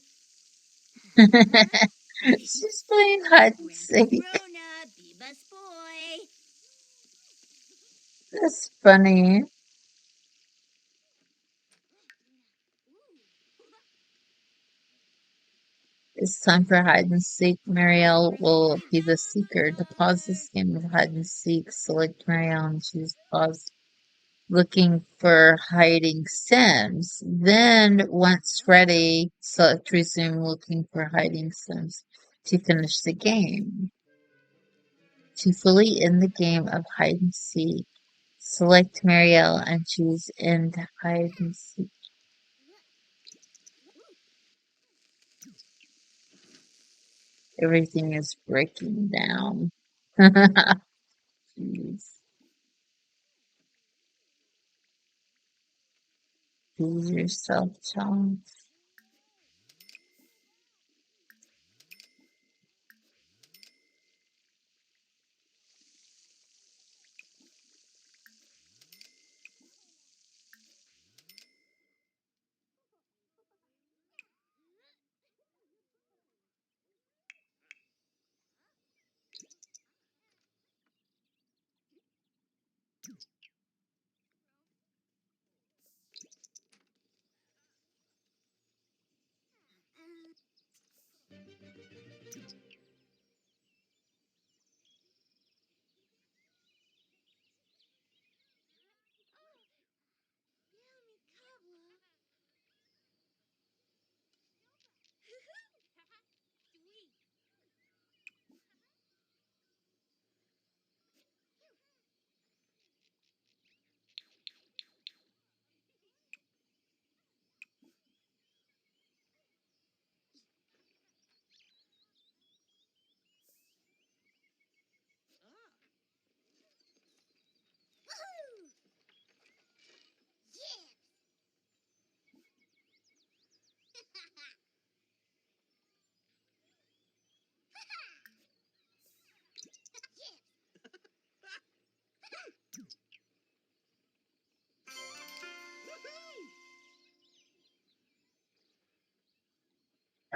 She's playing hide and seek. Rona, Bibas boy. That's funny. It's time for hide and seek. Marielle will be the seeker. To pause this game of hide and seek, select Marielle and choose pause. Looking for hiding Sims. Then, once ready, select resume looking for hiding Sims to finish the game. To fully end the game of hide and seek, select Marielle and choose end hide and seek. Everything is breaking down. Jeez. Choose yourself, child.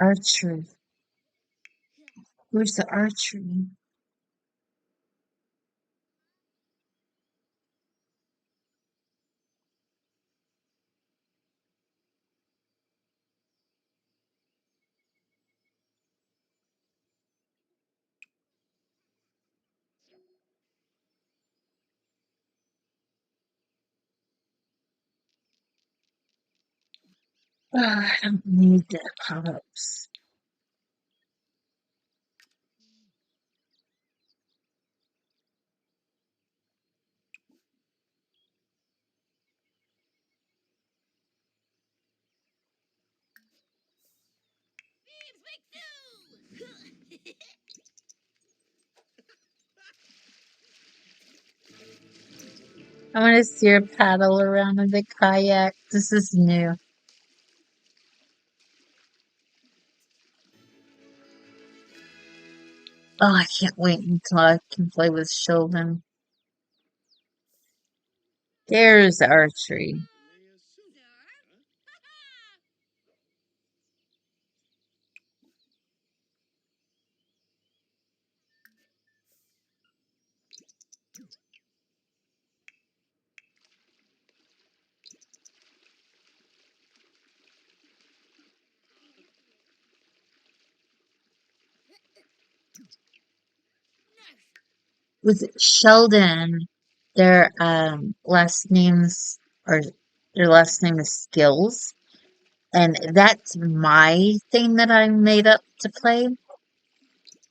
Archery. Where's the archery? I don't need the pop-ups. I want to see her paddle around in the kayak. This is new. Oh, I can't wait until I can play with children. There's archery. With Sheldon, their last names are their last name is Skills, and that's my thing that I made up to play.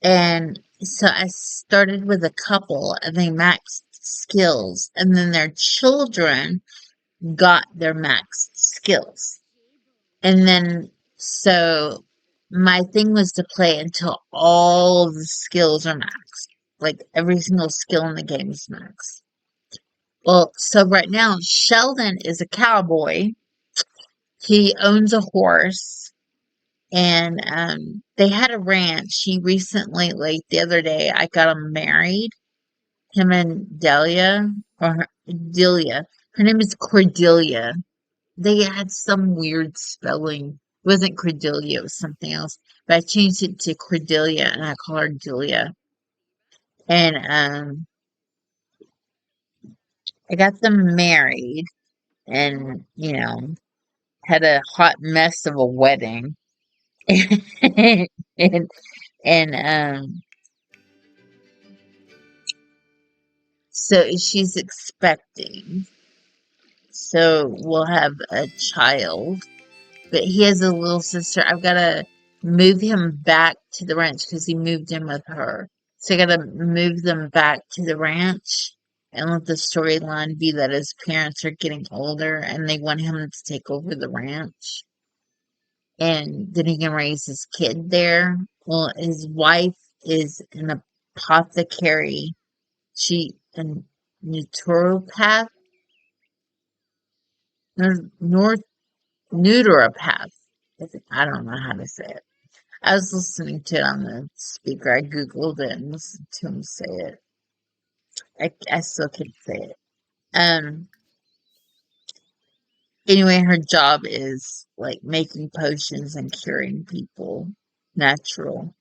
And so I started with a couple and they maxed skills, and then their children got their maxed skills. And then, so my thing was to play until all of the skills are maxed. Like every single skill in the game is maxed. Well, so right now, Sheldon is a cowboy. He owns a horse, and they had a ranch. He recently, like the other day, I got him married. Him and Delia. Her name is Cordelia. They had some weird spelling. It wasn't Cordelia, it was something else. But I changed it to Cordelia and I call her Delia. And I got them married and, had a hot mess of a wedding. and and so she's expecting. So we'll have a child. But he has a little sister. I've got to move him back to the ranch because he moved in with her. So I got to move them back to the ranch and let the storyline be that his parents are getting older and they want him to take over the ranch. And then he can raise his kid there. Well, his wife is an apothecary. She a naturopath, north neuteropath. I don't know how to say it. I was listening to it on the speaker. I googled it and listened to him say it. I still can't say it. Um. Anyway, her job is like making potions and curing people, natural.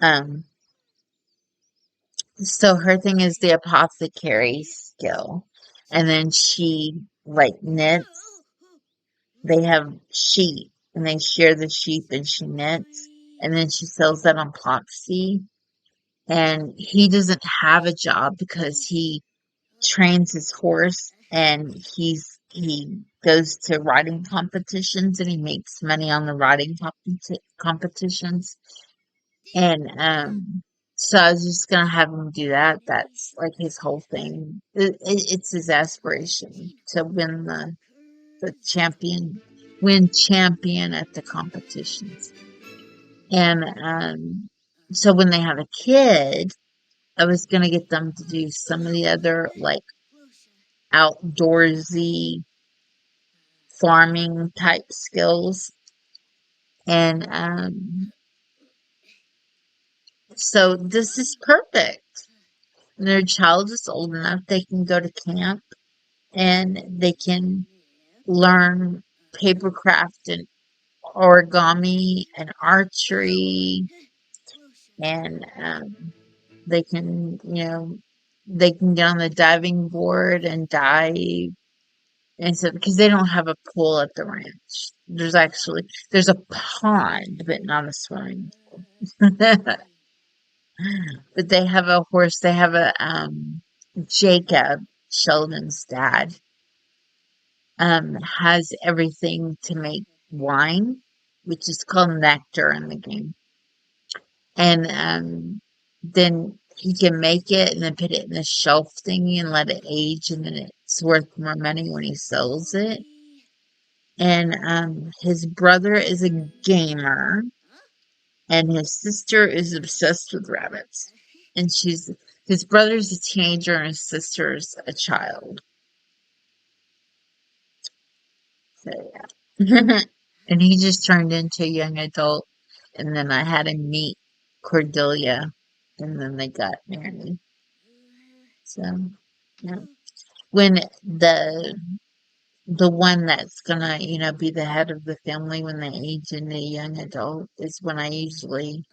Um. So her thing is the apothecary skill, and then she like knits. They have sheep, and they share the sheep, and she knits, and then she sells that on Popsy. And he doesn't have a job because he trains his horse and he goes to riding competitions and he makes money on the riding competitions. And so I was just gonna have him do that. That's like his whole thing. It's his aspiration to win the win champion at the competitions. And so when they have a kid, I was gonna get them to do some of the other like outdoorsy farming type skills. And so this is perfect. When their child is old enough, they can go to camp and they can learn papercraft and origami and archery and they can, they can get on the diving board and dive. And so, because they don't have a pool at the ranch, there's a pond, but not a swimming pool. But they have a horse. They have a Jacob, Sheldon's dad, has everything to make wine, which is called nectar in the game. And then he can make it and then put it in the shelf thingy and let it age, and then it's worth more money when he sells it. And his brother is a gamer, and his sister is obsessed with rabbits. And his brother's a teenager, and his sister's a child. So yeah, and he just turned into a young adult. And then I had him meet Cordelia, and then they got married. So yeah, when the one that's gonna, be the head of the family when they age into a young adult is when I usually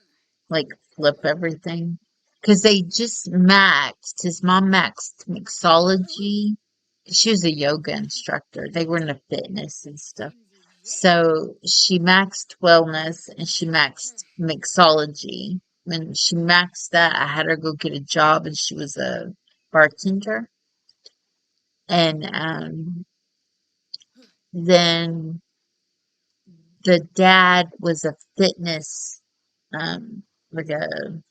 like flip everything. Because they just maxed, his mom maxed mixology. She was a yoga instructor. They were into fitness and stuff. So she maxed wellness and she maxed mixology. When she maxed that, I had her go get a job and she was a bartender. And then the dad was a fitness like a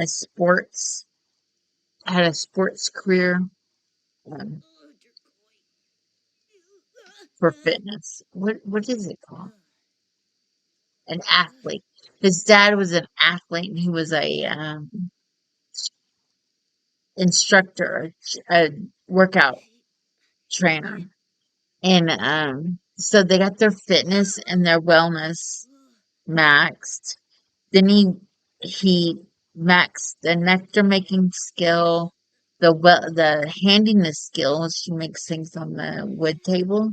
sports had a sports career um, for fitness. What is it called? An athlete. His dad was an athlete, and he was a instructor, a workout trainer, and so they got their fitness and their wellness maxed. Then he maxed the nectar making skill, the handiness skill. She makes things on the wood table,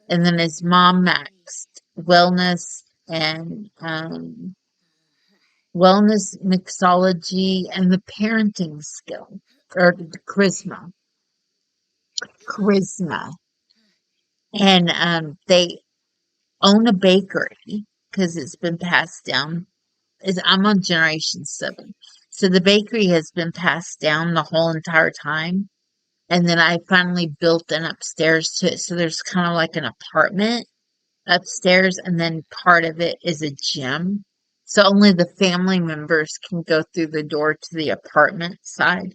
and then his mom maxed wellness and wellness mixology and the parenting skill or the charisma, and they own a bakery because it's been passed down. I'm on generation 7. So the bakery has been passed down the whole entire time. And then I finally built an upstairs to it. So there's kind of like an apartment upstairs, and then part of it is a gym. So only the family members can go through the door to the apartment side.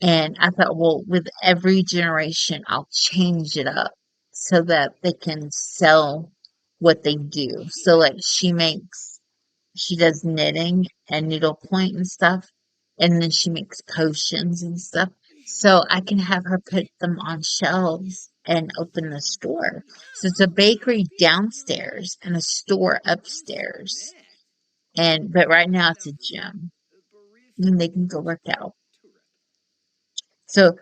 And I thought, well, with every generation, I'll change it up so that they can sell what they do. So, like, she does knitting and needlepoint and stuff, and then she makes potions and stuff. So I can have her put them on shelves and open the store. So it's a bakery downstairs and a store upstairs. But right now it's a gym, and they can go work out. So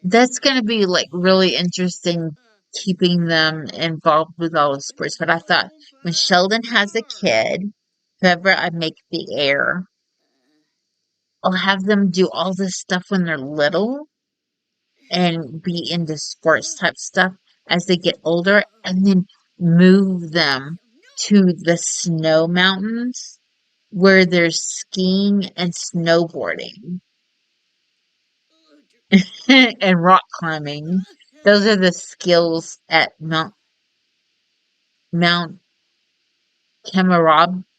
that's going to be like really interesting keeping them involved with all the sports. But I thought when Sheldon has a kid, whoever I make the heir, I'll have them do all this stuff when they're little and be into sports type stuff as they get older, and then move them to the snow mountains where there's skiing and snowboarding and rock climbing. Those are the skills at Mount Kamarebi.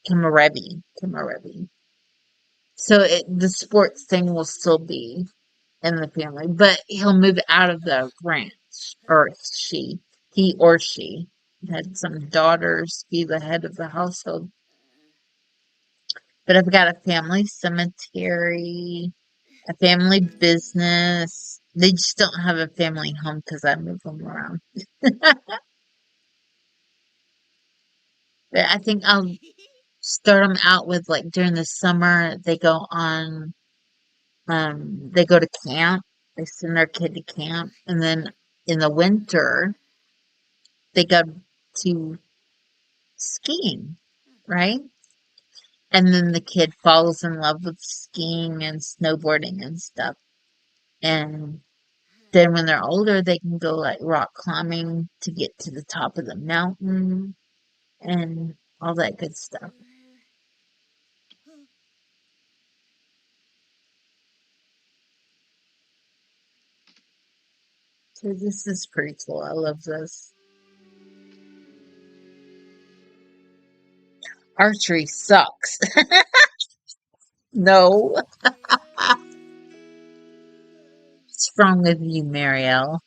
So the sports thing will still be in the family, but he'll move out of the ranch, or he or she had some daughters be the head of the household. But I've got a family cemetery, a family business. They just don't have a family home because I move them around. But I think I'll start them out with like during the summer they go to camp. They send their kid to camp, and then in the winter they go to skiing, right? And then the kid falls in love with skiing and snowboarding and stuff. And then when they're older, they can go like rock climbing to get to the top of the mountain and all that good stuff. So this is pretty cool. I love this. Archery sucks. No. What's wrong with you, Marielle?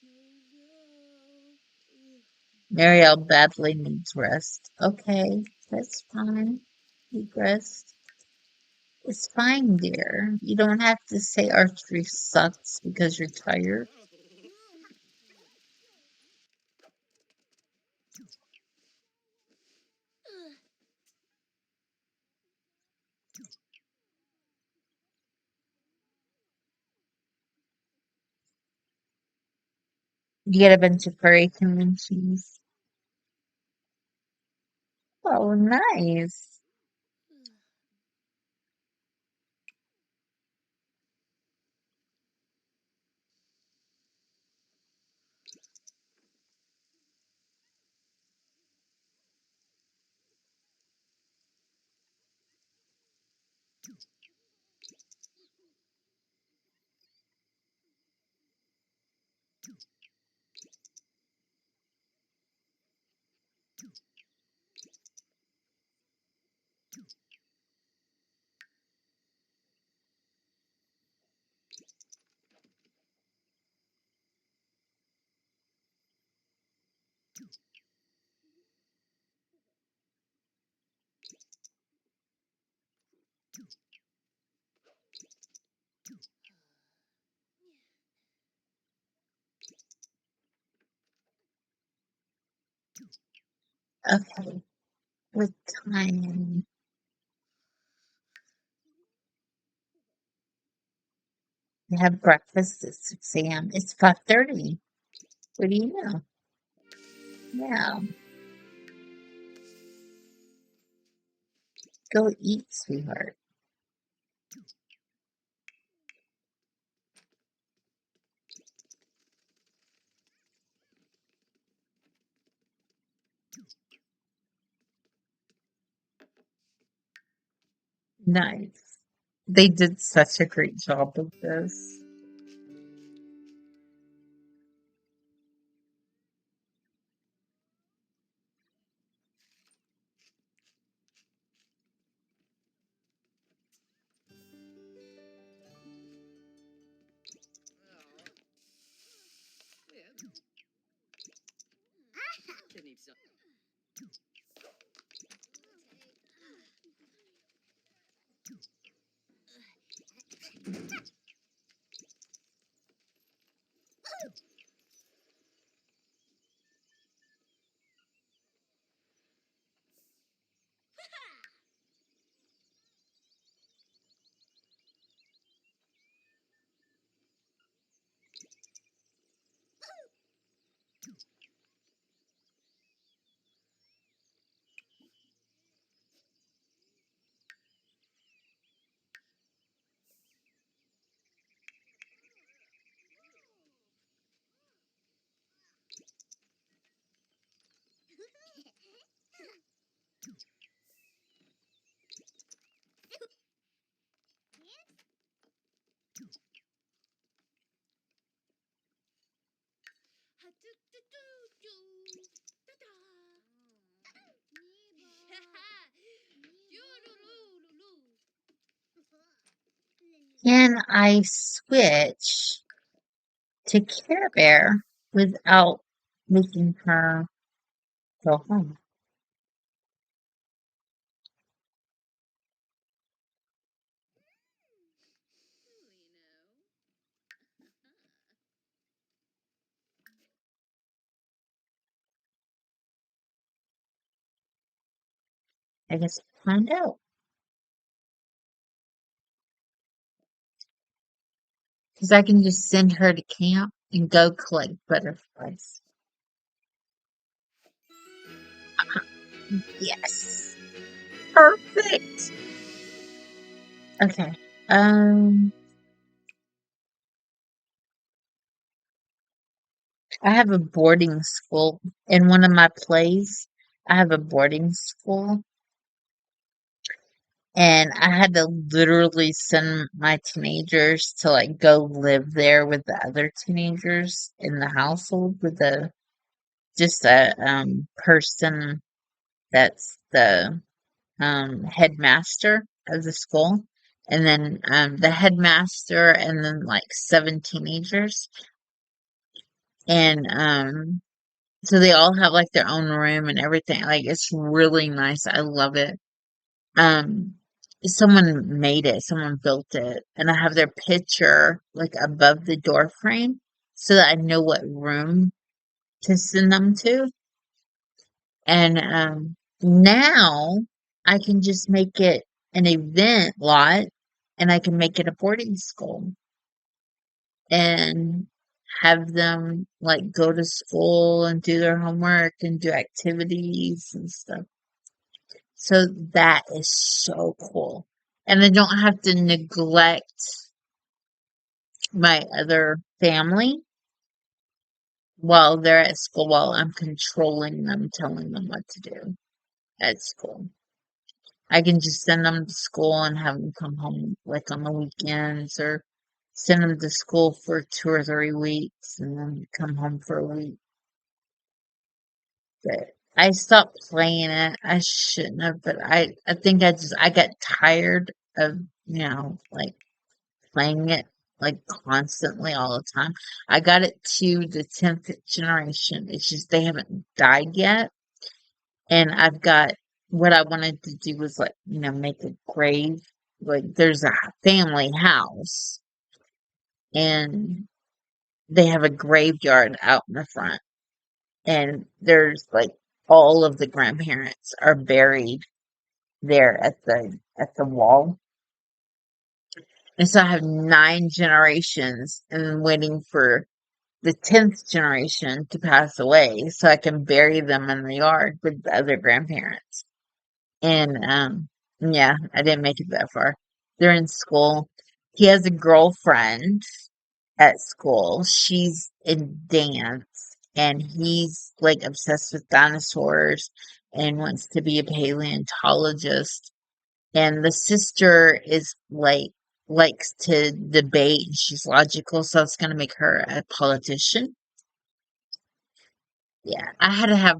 Marielle badly needs rest. Okay, that's fine. Need rest. It's fine, dear. You don't have to say archery sucks because you're tired. You get a bunch of furry conventions. Oh, nice. Okay, what time? We have breakfast at 6 a.m. It's 5:30. What do you know? Yeah, go eat, sweetheart. Nice. They did such a great job of this. Can I switch to Care Bear without making her go home? I guess we'll find out. Because I can just send her to camp and go collect butterflies. Yes. Perfect. Okay. Um, I have a boarding school in one of my plays. I have a boarding school, and I had to literally send my teenagers to like go live there with the other teenagers in the household with the just a person that's the headmaster of the school, and then the headmaster, and then like seven teenagers, and so they all have like their own room and everything. Like it's really nice. I love it. Um, someone made it, someone built it, and I have their picture like above the door frame so that I know what room to send them to. And now I can just make it an event lot, and I can make it a boarding school and have them like go to school and do their homework and do activities and stuff. So that is so cool. And I don't have to neglect my other family while they're at school, while I'm controlling them, telling them what to do at school. I can just send them to school and have them come home like on the weekends, or send them to school for 2 or 3 weeks and then come home for a week. But I stopped playing it. I shouldn't have, but I think I got tired of, like playing it like constantly all the time. I got it to the 10th generation. It's just they haven't died yet. And I've got what I wanted to do was like, make a grave. Like there's a family house and they have a graveyard out in the front. And there's like all of the grandparents are buried there at the wall. And so I have 9 generations and I'm waiting for the 10th generation to pass away so I can bury them in the yard with the other grandparents. And yeah, I didn't make it that far. They're in school. He has a girlfriend at school. She's in dance and he's like obsessed with dinosaurs and wants to be a paleontologist. And the sister is like likes to debate and she's logical, so it's gonna make her a politician. Yeah, I had to have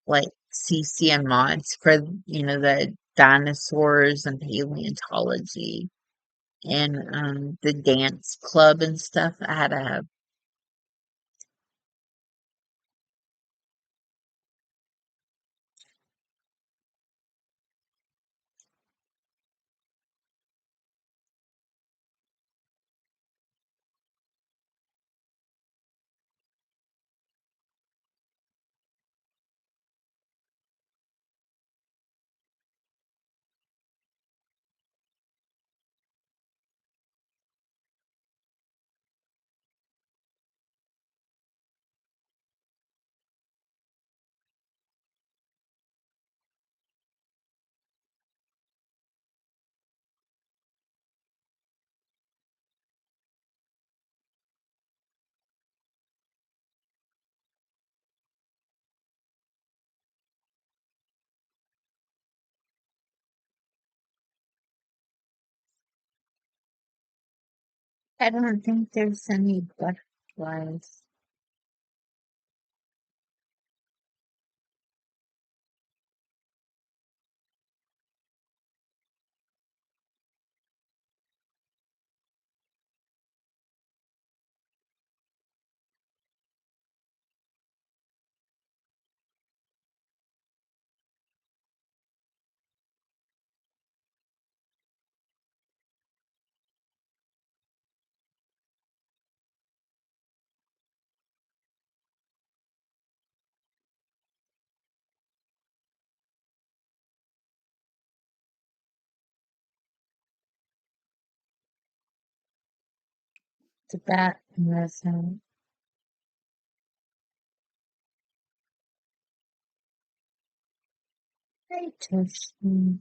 like CC and mods for the dinosaurs and paleontology and the dance club and stuff. I had to have. I don't think there's any butterflies. The bat and the sun. Hey, Toshi.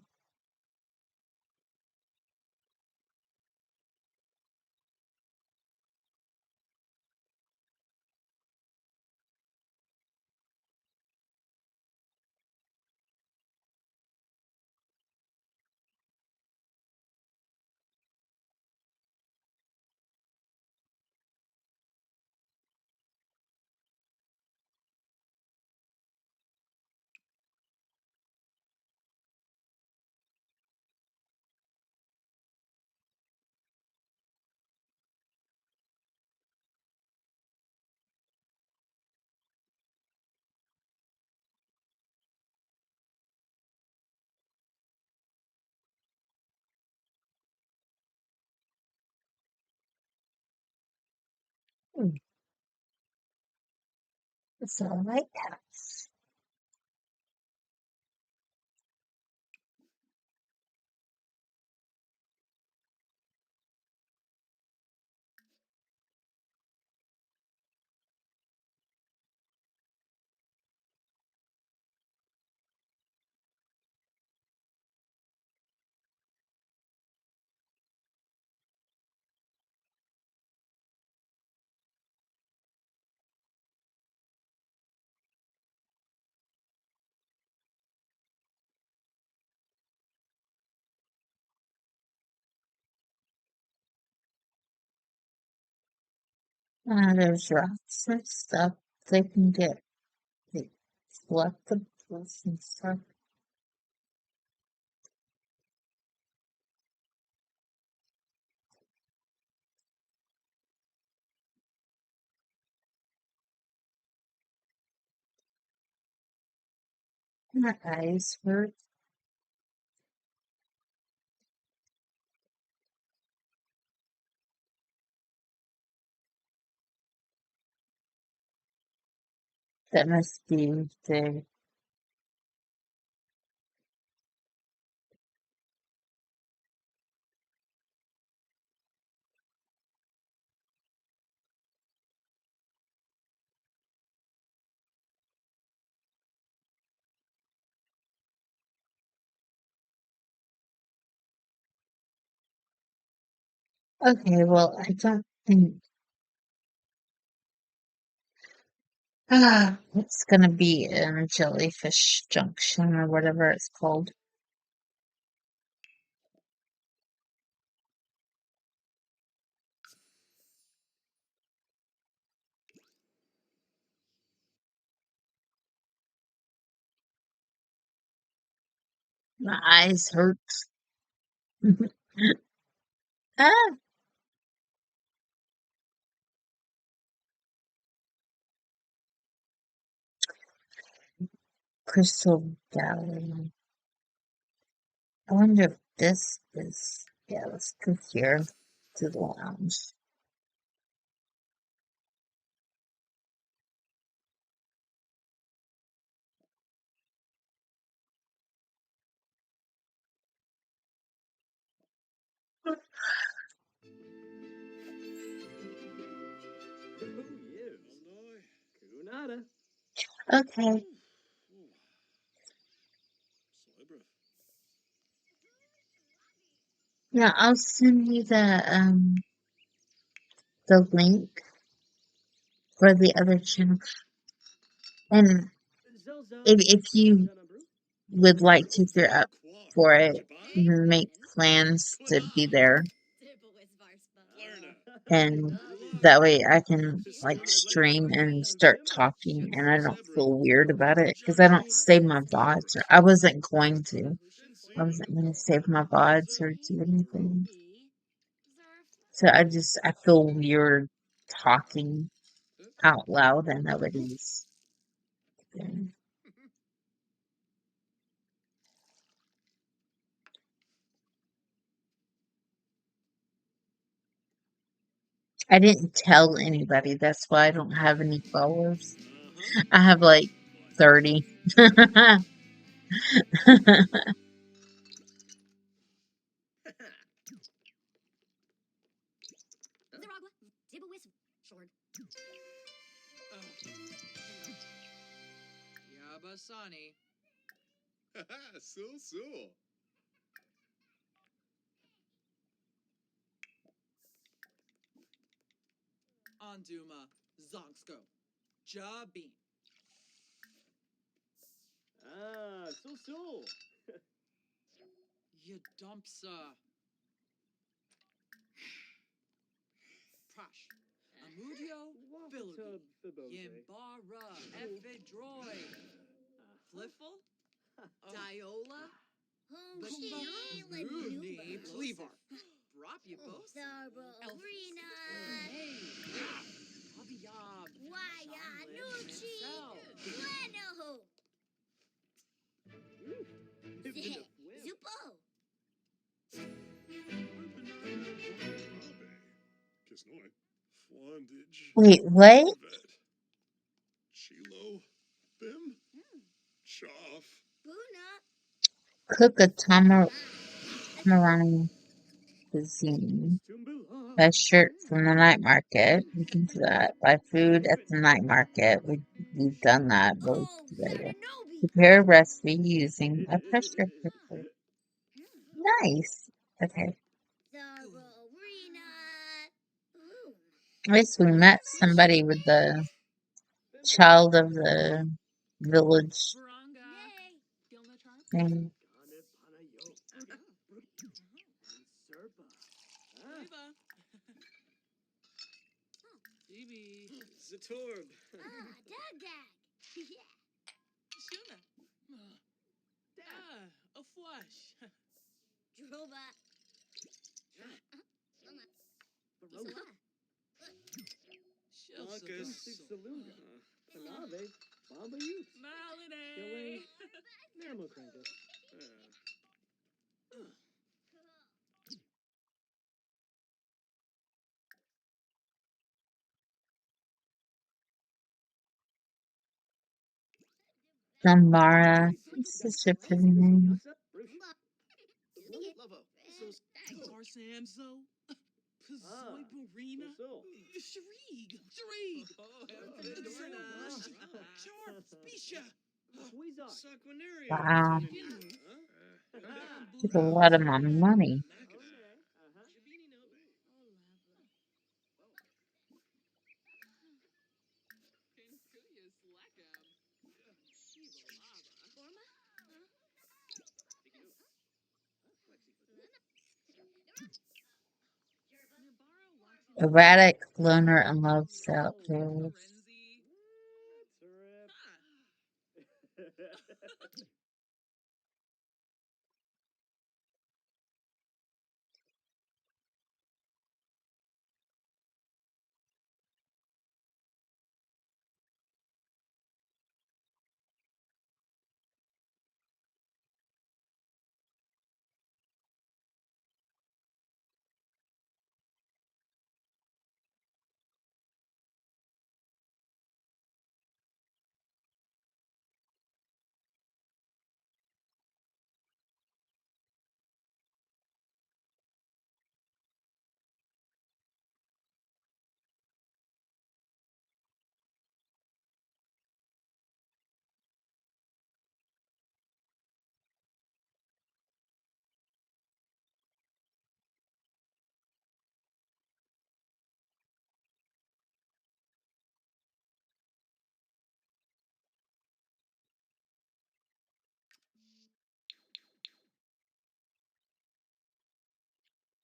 Hmm, it's a lighthouse. There's rocks and stuff they can get. collectibles and stuff. My eyes hurt. That must be the. Okay, well, I don't think it's gonna be in Jellyfish Junction or whatever it's called. My eyes hurt. Ah, Crystal Gallery. I wonder if this is. Yeah, let's go here to the lounge. Oh, yes. Kunada. Okay, yeah, I'll send you the link for the other channel. And Zelza. if you Janabru. would like to, if you're up for it, make plans to be there, and that way I can like stream and start talking, and I don't feel weird about it because I don't save my VODs. Or I wasn't going to. I wasn't going to save my VODs or do anything. So I feel weird talking out loud and nobody's there. I didn't tell anybody. That's why I don't have any followers. I have like 30. Yabasani. So. Anduma. Zonsko. Jabin. Ah, so. Yadumpsa. Prash. Amudio. Biludi. Yimbara. Ephedroy. Fliffle. Diola. Runi. Plevar. Brapyabos. Arena. Hey. Abiyab. Wayanuchi. Bueno. Zupo. Kisnoy. Fwandage. Wait, what? Corvette. Chilo. Bim. Choff. Buna. Cook a tamarani cuisine. Stumbu. Buy shirt from the night market. We can do that. Buy food at the night market. We've done that both Oh, together. Zaranobi. Prepare a recipe using a pressure cooker. Nice. Okay. Zararina. Ooh. At least we met somebody with the child of the village Baranga. Nay. Gilnachar. thing. Gane Panayo. Serpa. Leva. Gibi. Zatorb. Ah, Dag Dag. Yeah. Six Salunga. Panave. Bamba Youth. Chile. Namokrankus. Samara. It's such a pretty name. Lovo. Tar Samso. Pazoy Barina. Shrieg. Shrieg. Char. Bisha. Wow. It's a lot of my money. Erratic, loner, and love outdoors.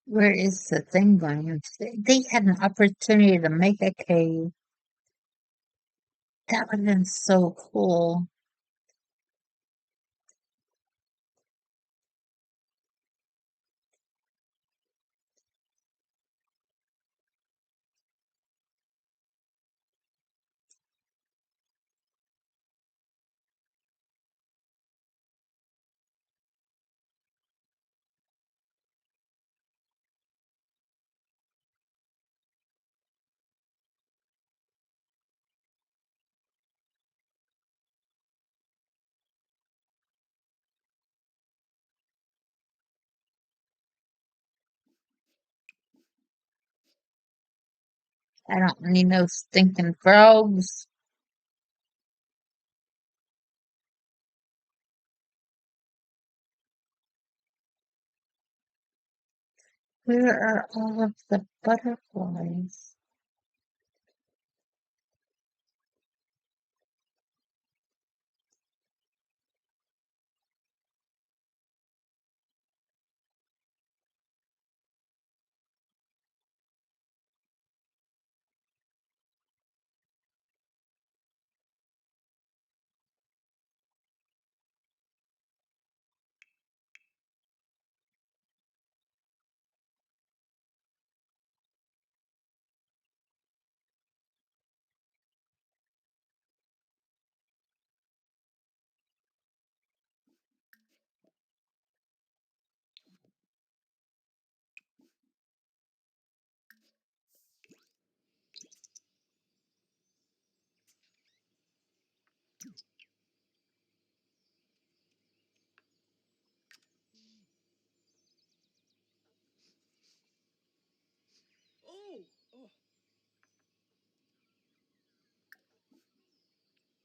Where is the thing going? They had an opportunity to make a cave. That would have been so cool. I don't need no stinking frogs. Where are all of the butterflies?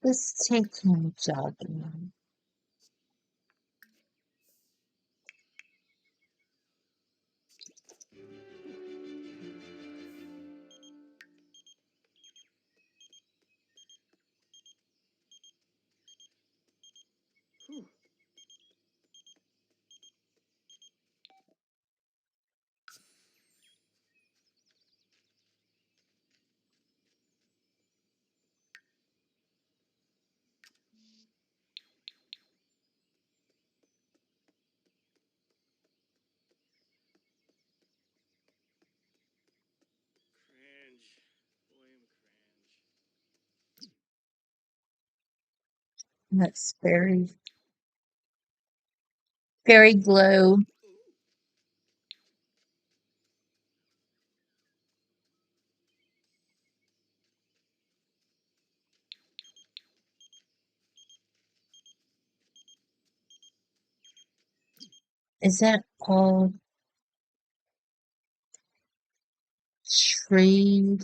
Let's take him jogging. That's very glow. Is that called tree?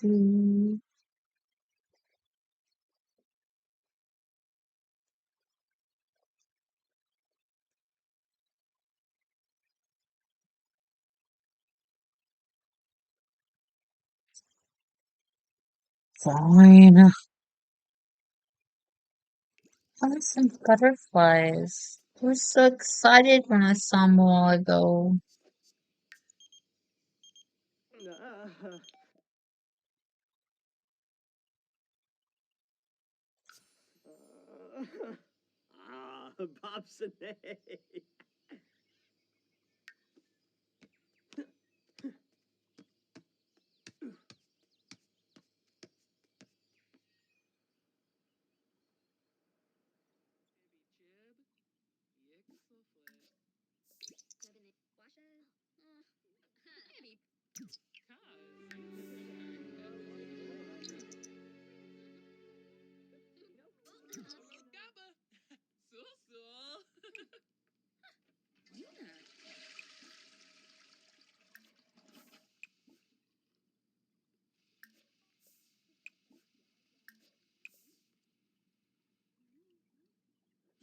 Fine. Oh, some butterflies. I was so excited when I saw them a while ago. Bobsonay.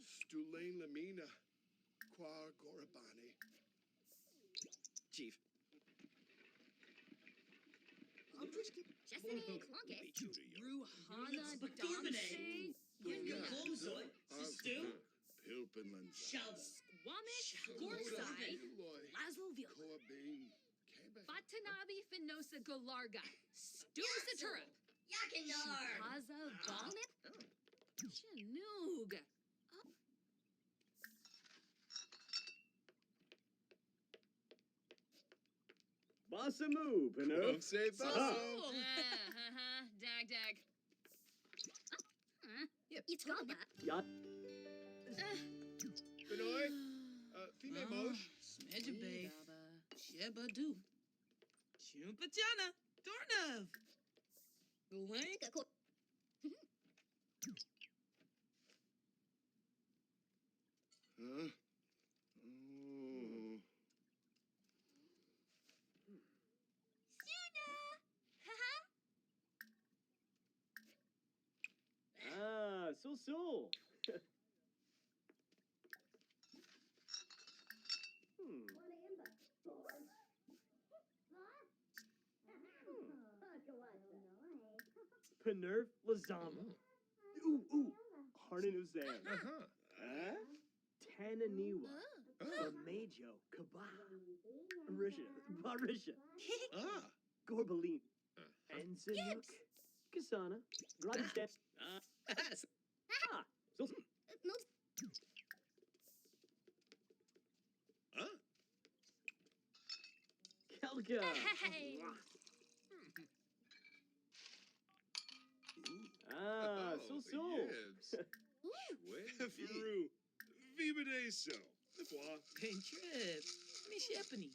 Stulain Lamina. Qua Gorabani. Chief. Jessamy Clonkis. Ruhana Domshay. Stew? Pilpenlands. Squamish. Gorsai. Lazloville. Coabane. Quebec. Fatanabi Finosa Galarga. Stusaturp. Yakinar. Haza Balnip. Chinoog. Bossamoo, Panu. Say Basso. Dag dag. Itkaba. Yacht. Benoit. Fime Mosh. Smedja Bay. Sheba Do. Chumpachana. Dornov. Glenk. Huh? Oh. So. Panerf Lazama. Ooh. Harnanuzam. Tananiwa. Lamajo. Kaba. Barisha. Gorbaline. Enzinuk. Kasana. Gladystan. So. Kelka. Hey. So. Yibs. Fru. Viva so. Bois. Pain trip. Me Shepany.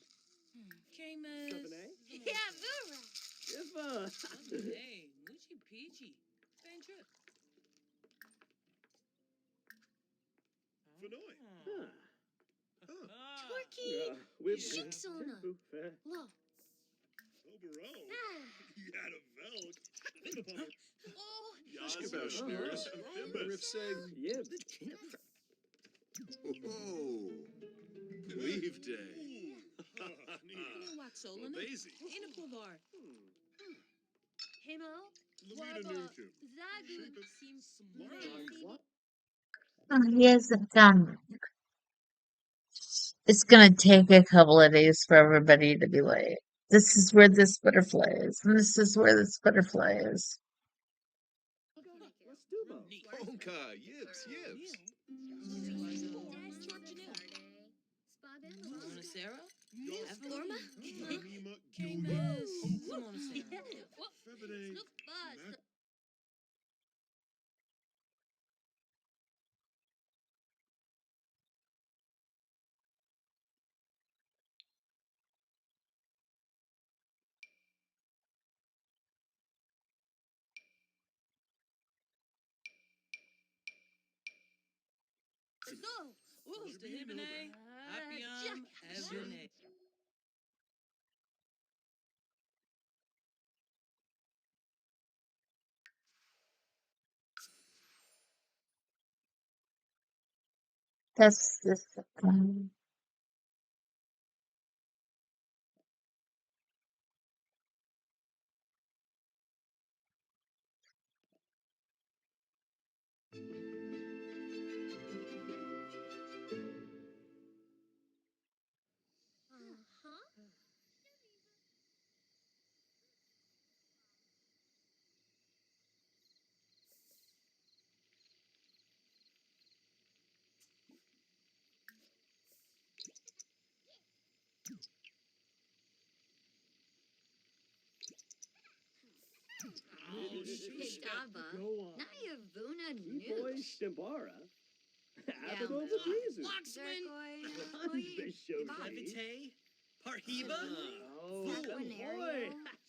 Camus. Sabine? Yeah, Vura. Ifa. Hey, Moochie Peachy. Pain trip. Fenoy. Turkey. Whip. Shiksona. Lo. Oberon. You had a Velk. Oh. Jaskebauschners. Rifseg. Yib. Oh. Leave day. Waxolana. Daisy. Inapovar. Hemo. Lamina Nukem. Zagu. Seems What? Oh, he hasn't done. It's gonna take a couple of days for everybody to be like, this is where this butterfly is, and this is where this butterfly is. Let's do both. Honka. Yibs. Simona Sarah. Gorma. Nima. Camus. Simona Sarah. Febide. Snook Buzz. Who's the Hibine? Happyam Evene. That's this. Uh-huh. Oh, Shustaba. Go on. Nayavuna Boy, Noosh. Stimbara. Yeah, Abadol well. Babrizu. Waxman. Levite. Parhiba. Oh, Fool. boy.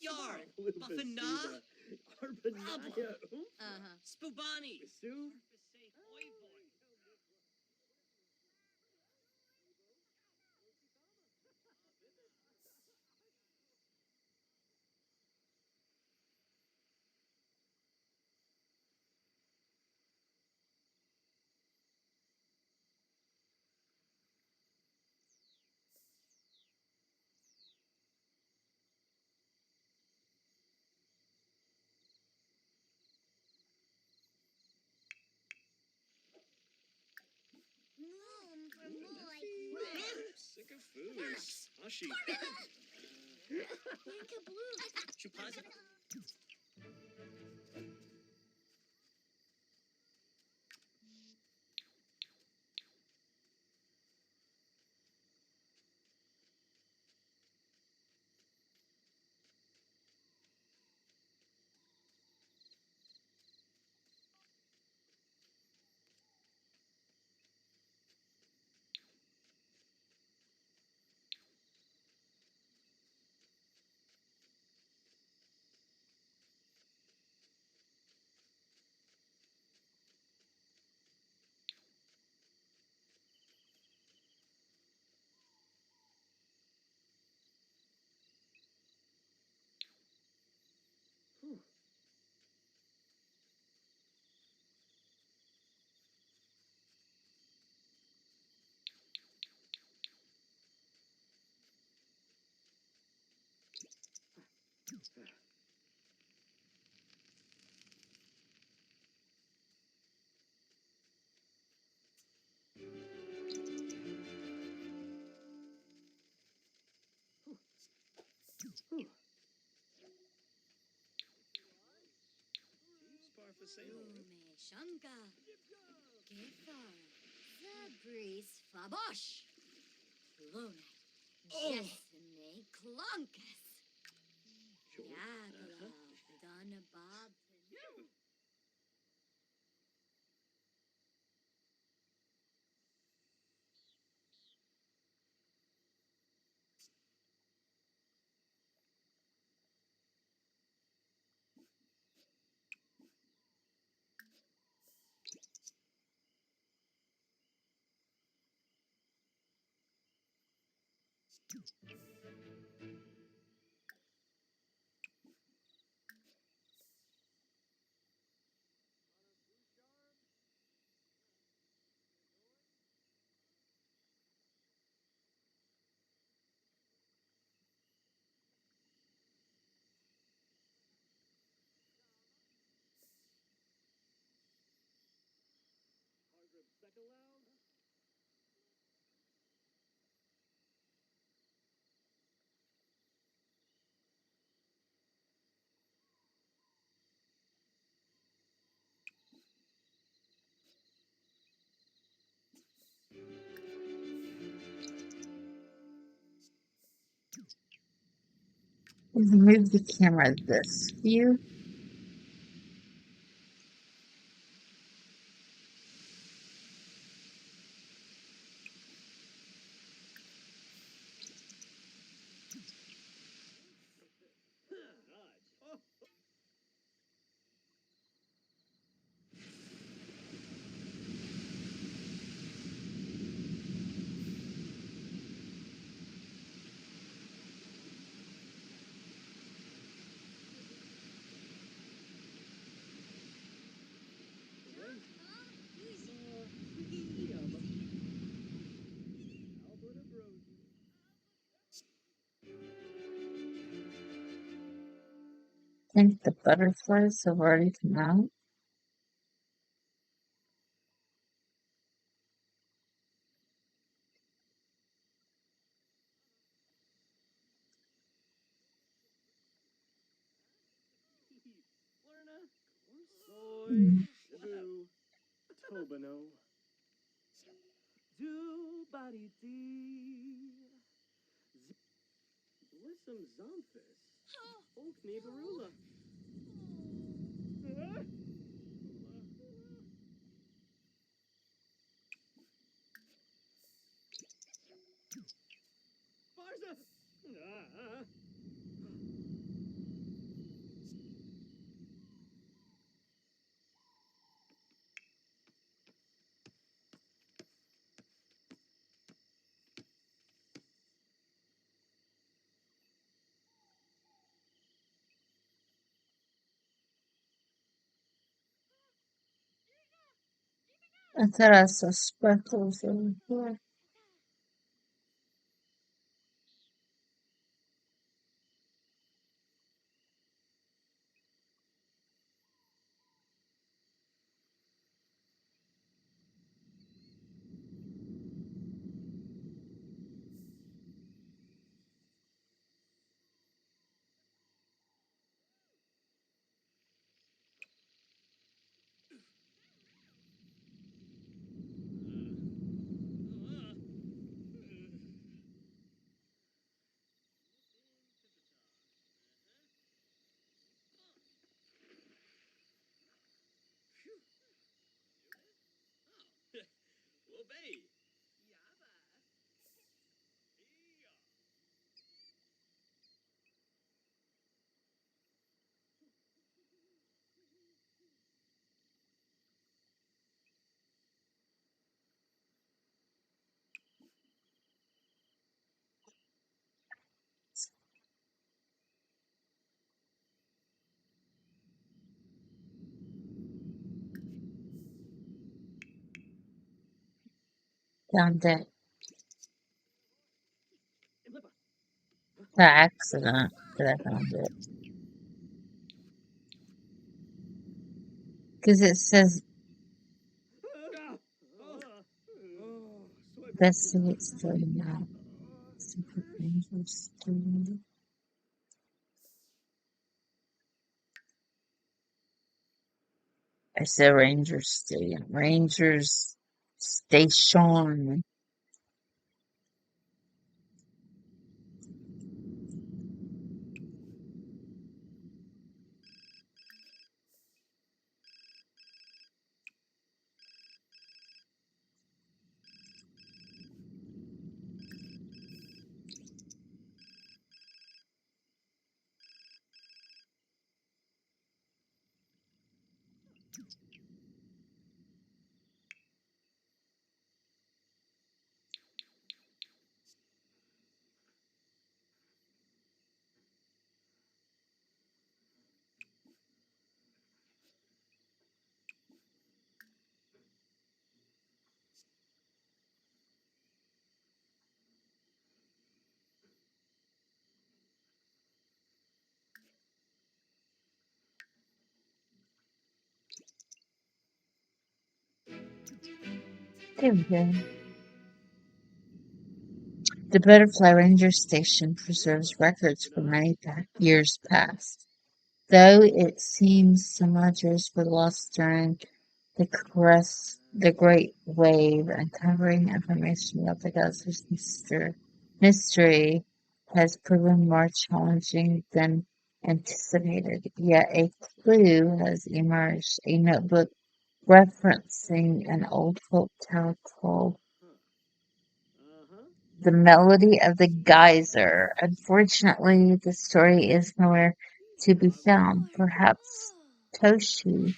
Yar. Lupus Buffana. Siva. Arbanaya. Uh-huh. Spubani. Sue. Oi boy. For more. Sick of food. Ashi. Pinka blue. Chupaza. Spar for sale. Ume Shanka. Gefar. Zabris Fabosh. Luna. Jessime Clunkus. Yagala. Donna Bob. Move the camera this view. think the butterflies have already come out. Soy, Boo, Tobano. Do body dee. Blissom Zomphus. Oakney Barula. Barza! Ah. I thought I saw speckles over here. Well, babe. Found it. The accident that I found it. Because it says that's what it's doing now. Super Rangers Station. I said Rangers Stadium. Rangers Station. There we go. The Butterfly Ranger Station preserves records from many years past. Though it seems some ledgers were lost during the Great Wave, uncovering information about the geyser's mystery has proven more challenging than anticipated. Yet a clue has emerged, a notebook referencing an old folk tale called The Melody of the Geyser. Unfortunately, the story is nowhere to be found. Perhaps Toshi,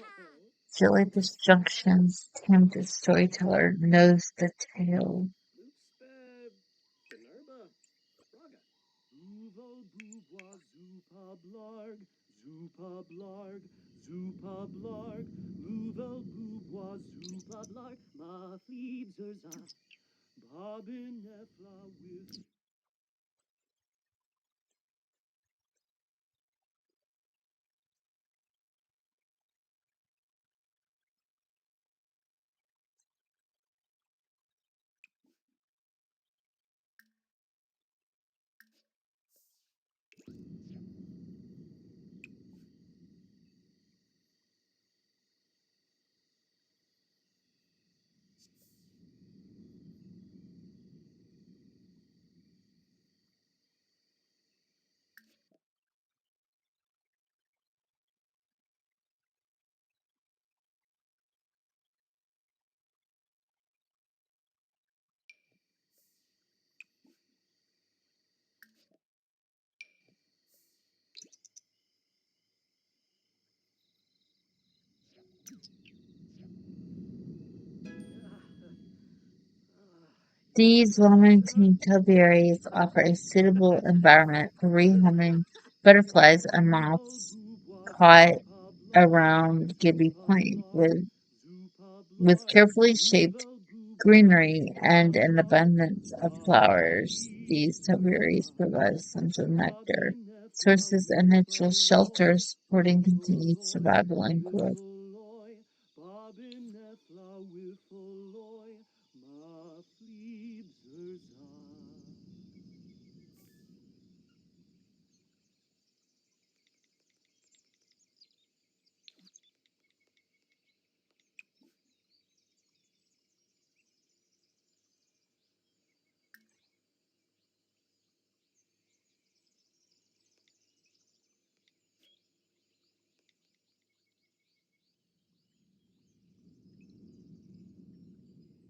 Jellyfish Junction's talented storyteller, knows the tale. Zupa blarg, Zupa blarg, Luvel boobois, Zupa blarg, Ma fliebzerza, Bobbin Nefla with These well-maintained topiaries offer a suitable environment for rehoming butterflies and moths caught around Gibi Point. With carefully shaped greenery and an abundance of flowers, these topiaries provide essential nectar sources and natural shelter, supporting continued survival and growth.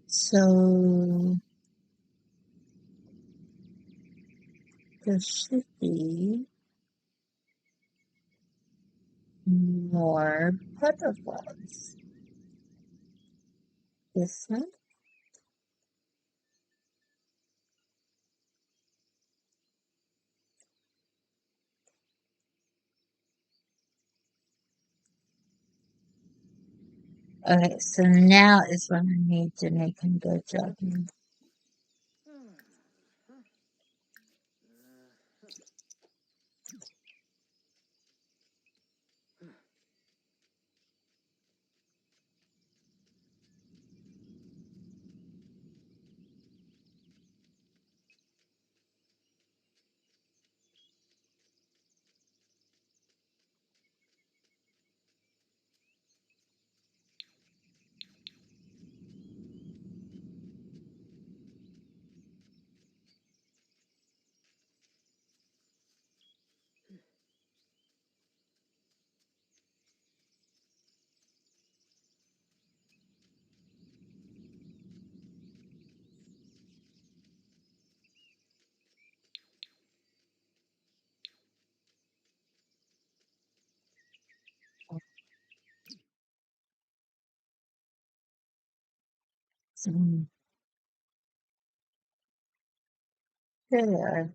So there should be more butterflies. This one. Okay, so now is when I need to make him go jogging. So, there.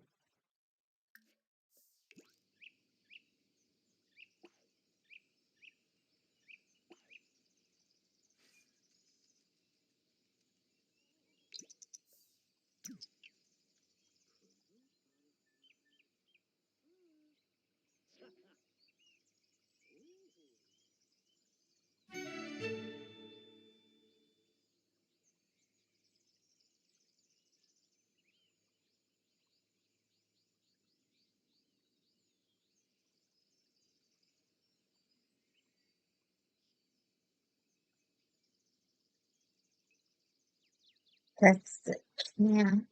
That's the can.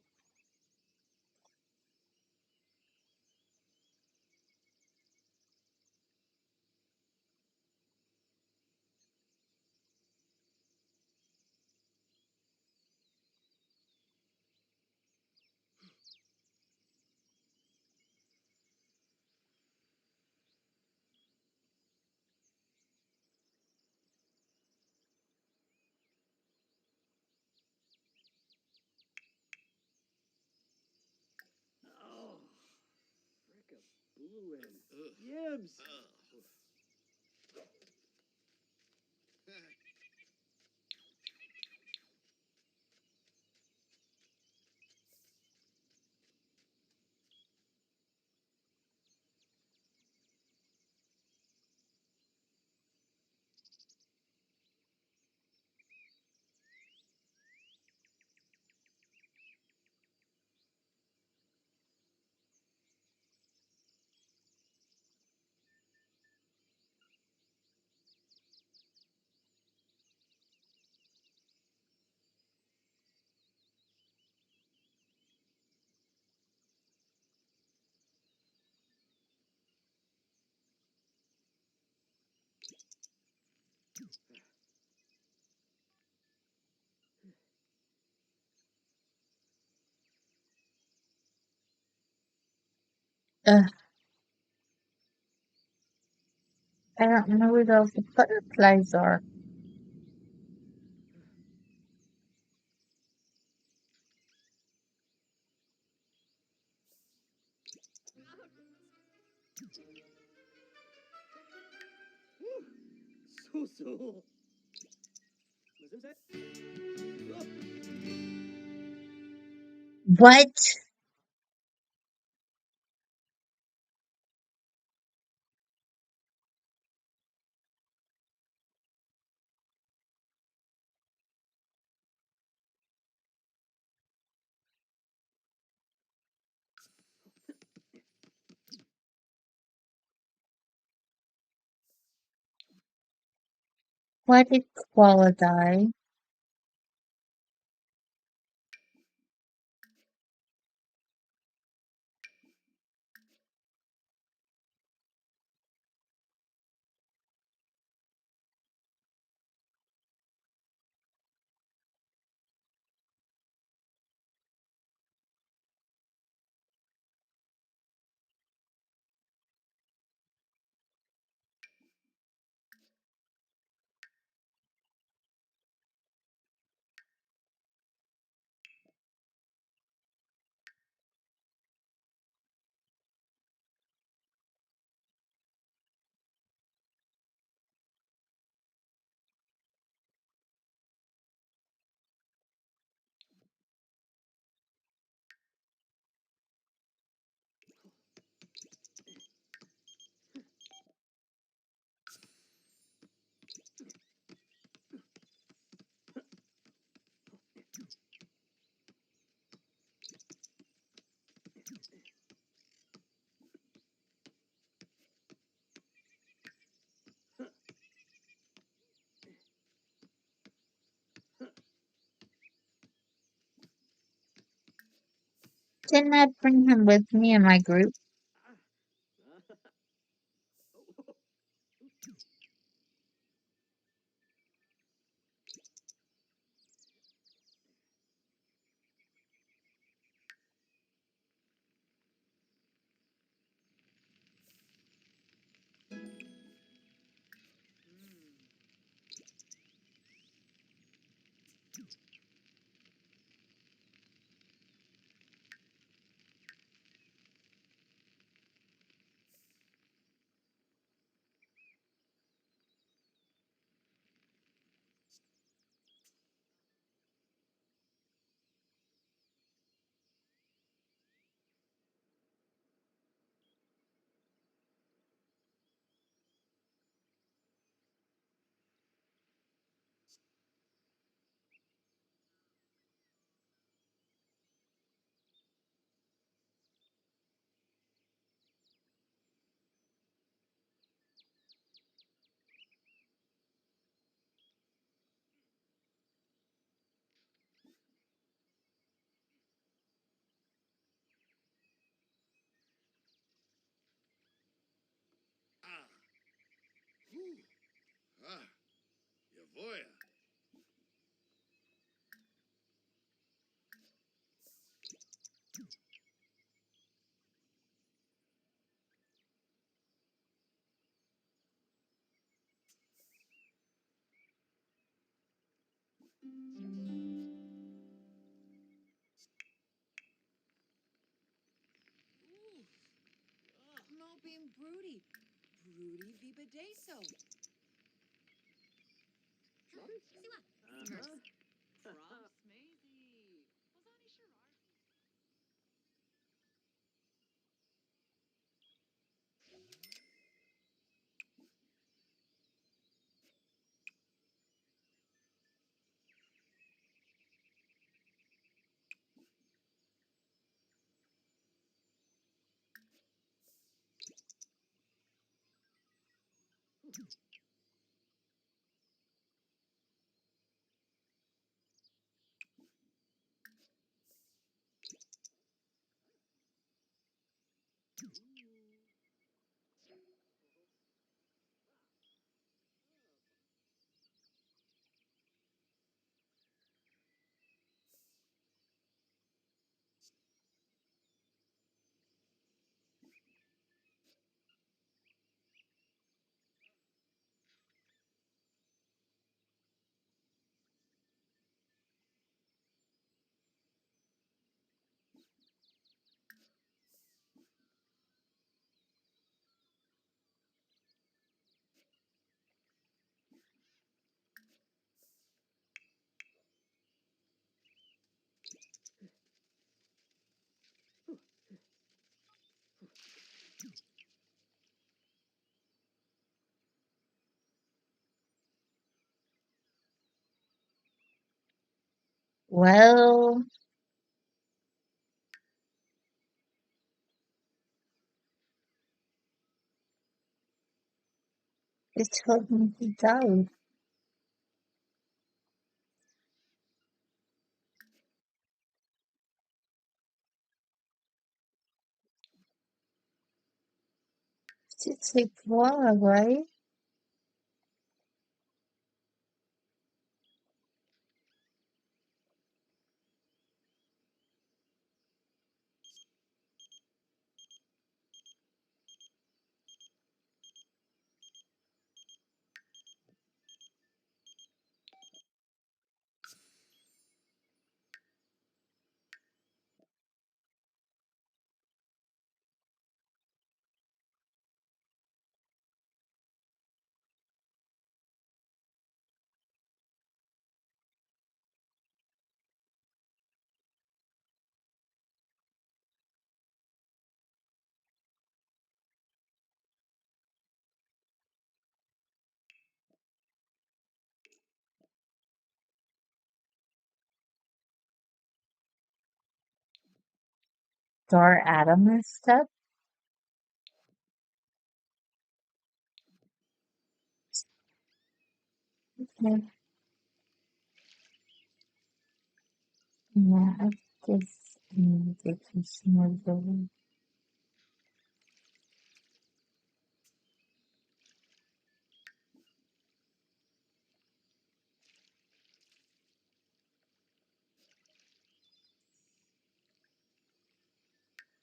Oh, fricka blue and yibs. I don't know where those butterflies are. So. 무슨 새? What? What equality? Didn't I bring him with me in my group? Ah. Whew. Ah. Yavoya. No being broody. Broody vibadeso. Siwa. Props, Maisie. Pozani Sherardi. Well, it told me he died. It take a while, right? Star Atom and stuff. Okay. Yeah, I guess I need to do some more building.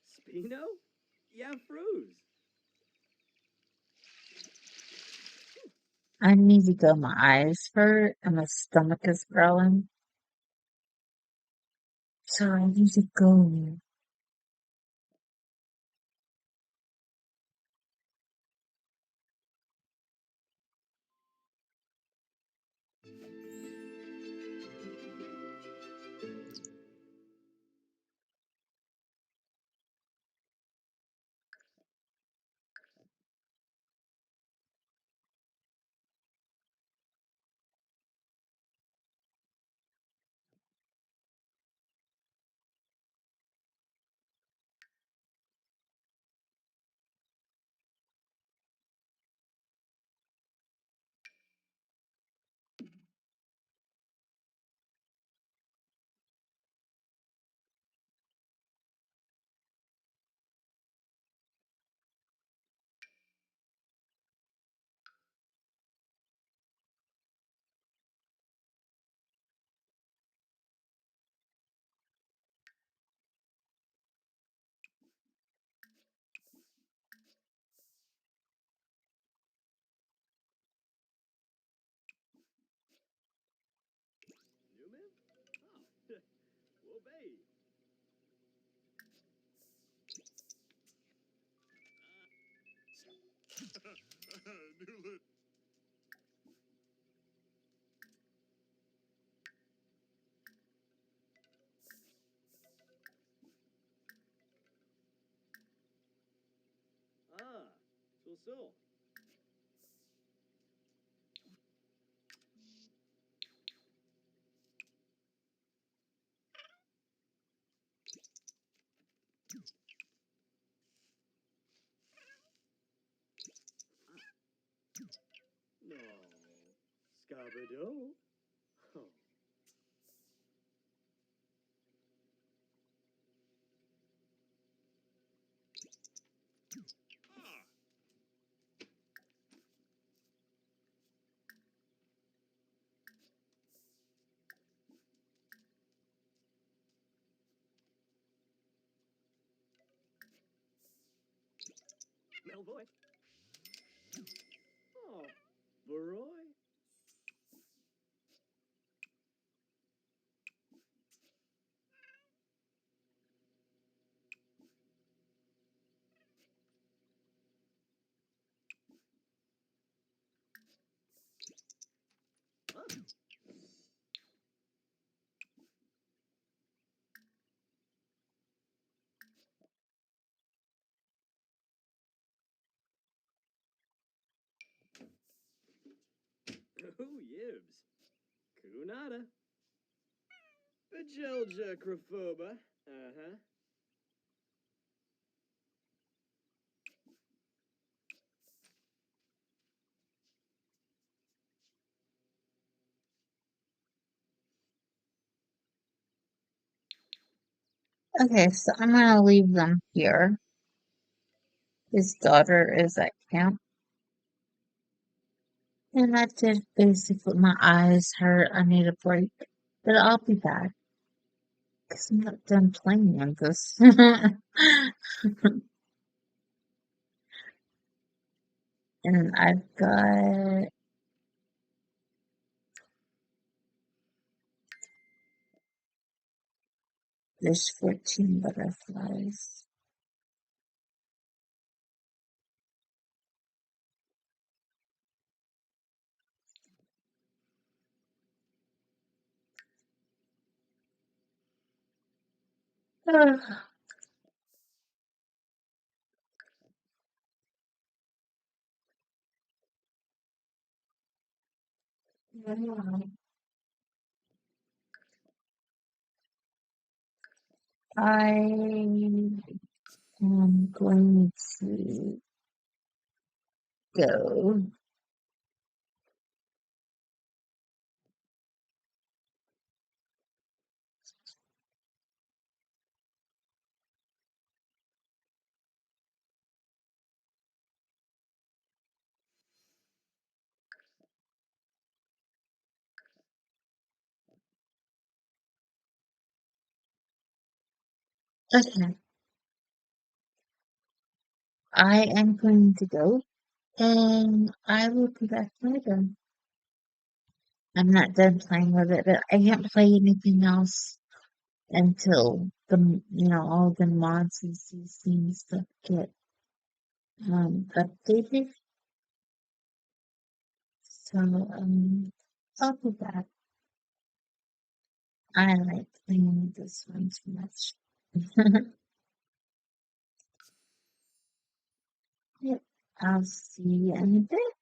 Spino? Yeah, Fruz. I need to go. My eyes hurt and my stomach is growling. So I need to go. Newman? Oh, well, babe. Newland. Ah, so. No. Scabado? Oh. Ah, Melvoy? Oh, Baroy? Huh? Ooh, yibs. Kunada. Bajelja Craphoba. Uh-huh. Okay, so I'm gonna leave them here. His daughter is at camp. And that's it. Basically, my eyes hurt. I need a break. But I'll be back. Because I'm not done playing on this. And I've got there's 14 butterflies. I am going to go. Okay, I am going to go, and I will be back later. I'm not done playing with it, but I can't play anything else until all the mods and CC and stuff get updated. So I'll be back. I like playing with this one too much. Yep, I'll see you in a bit.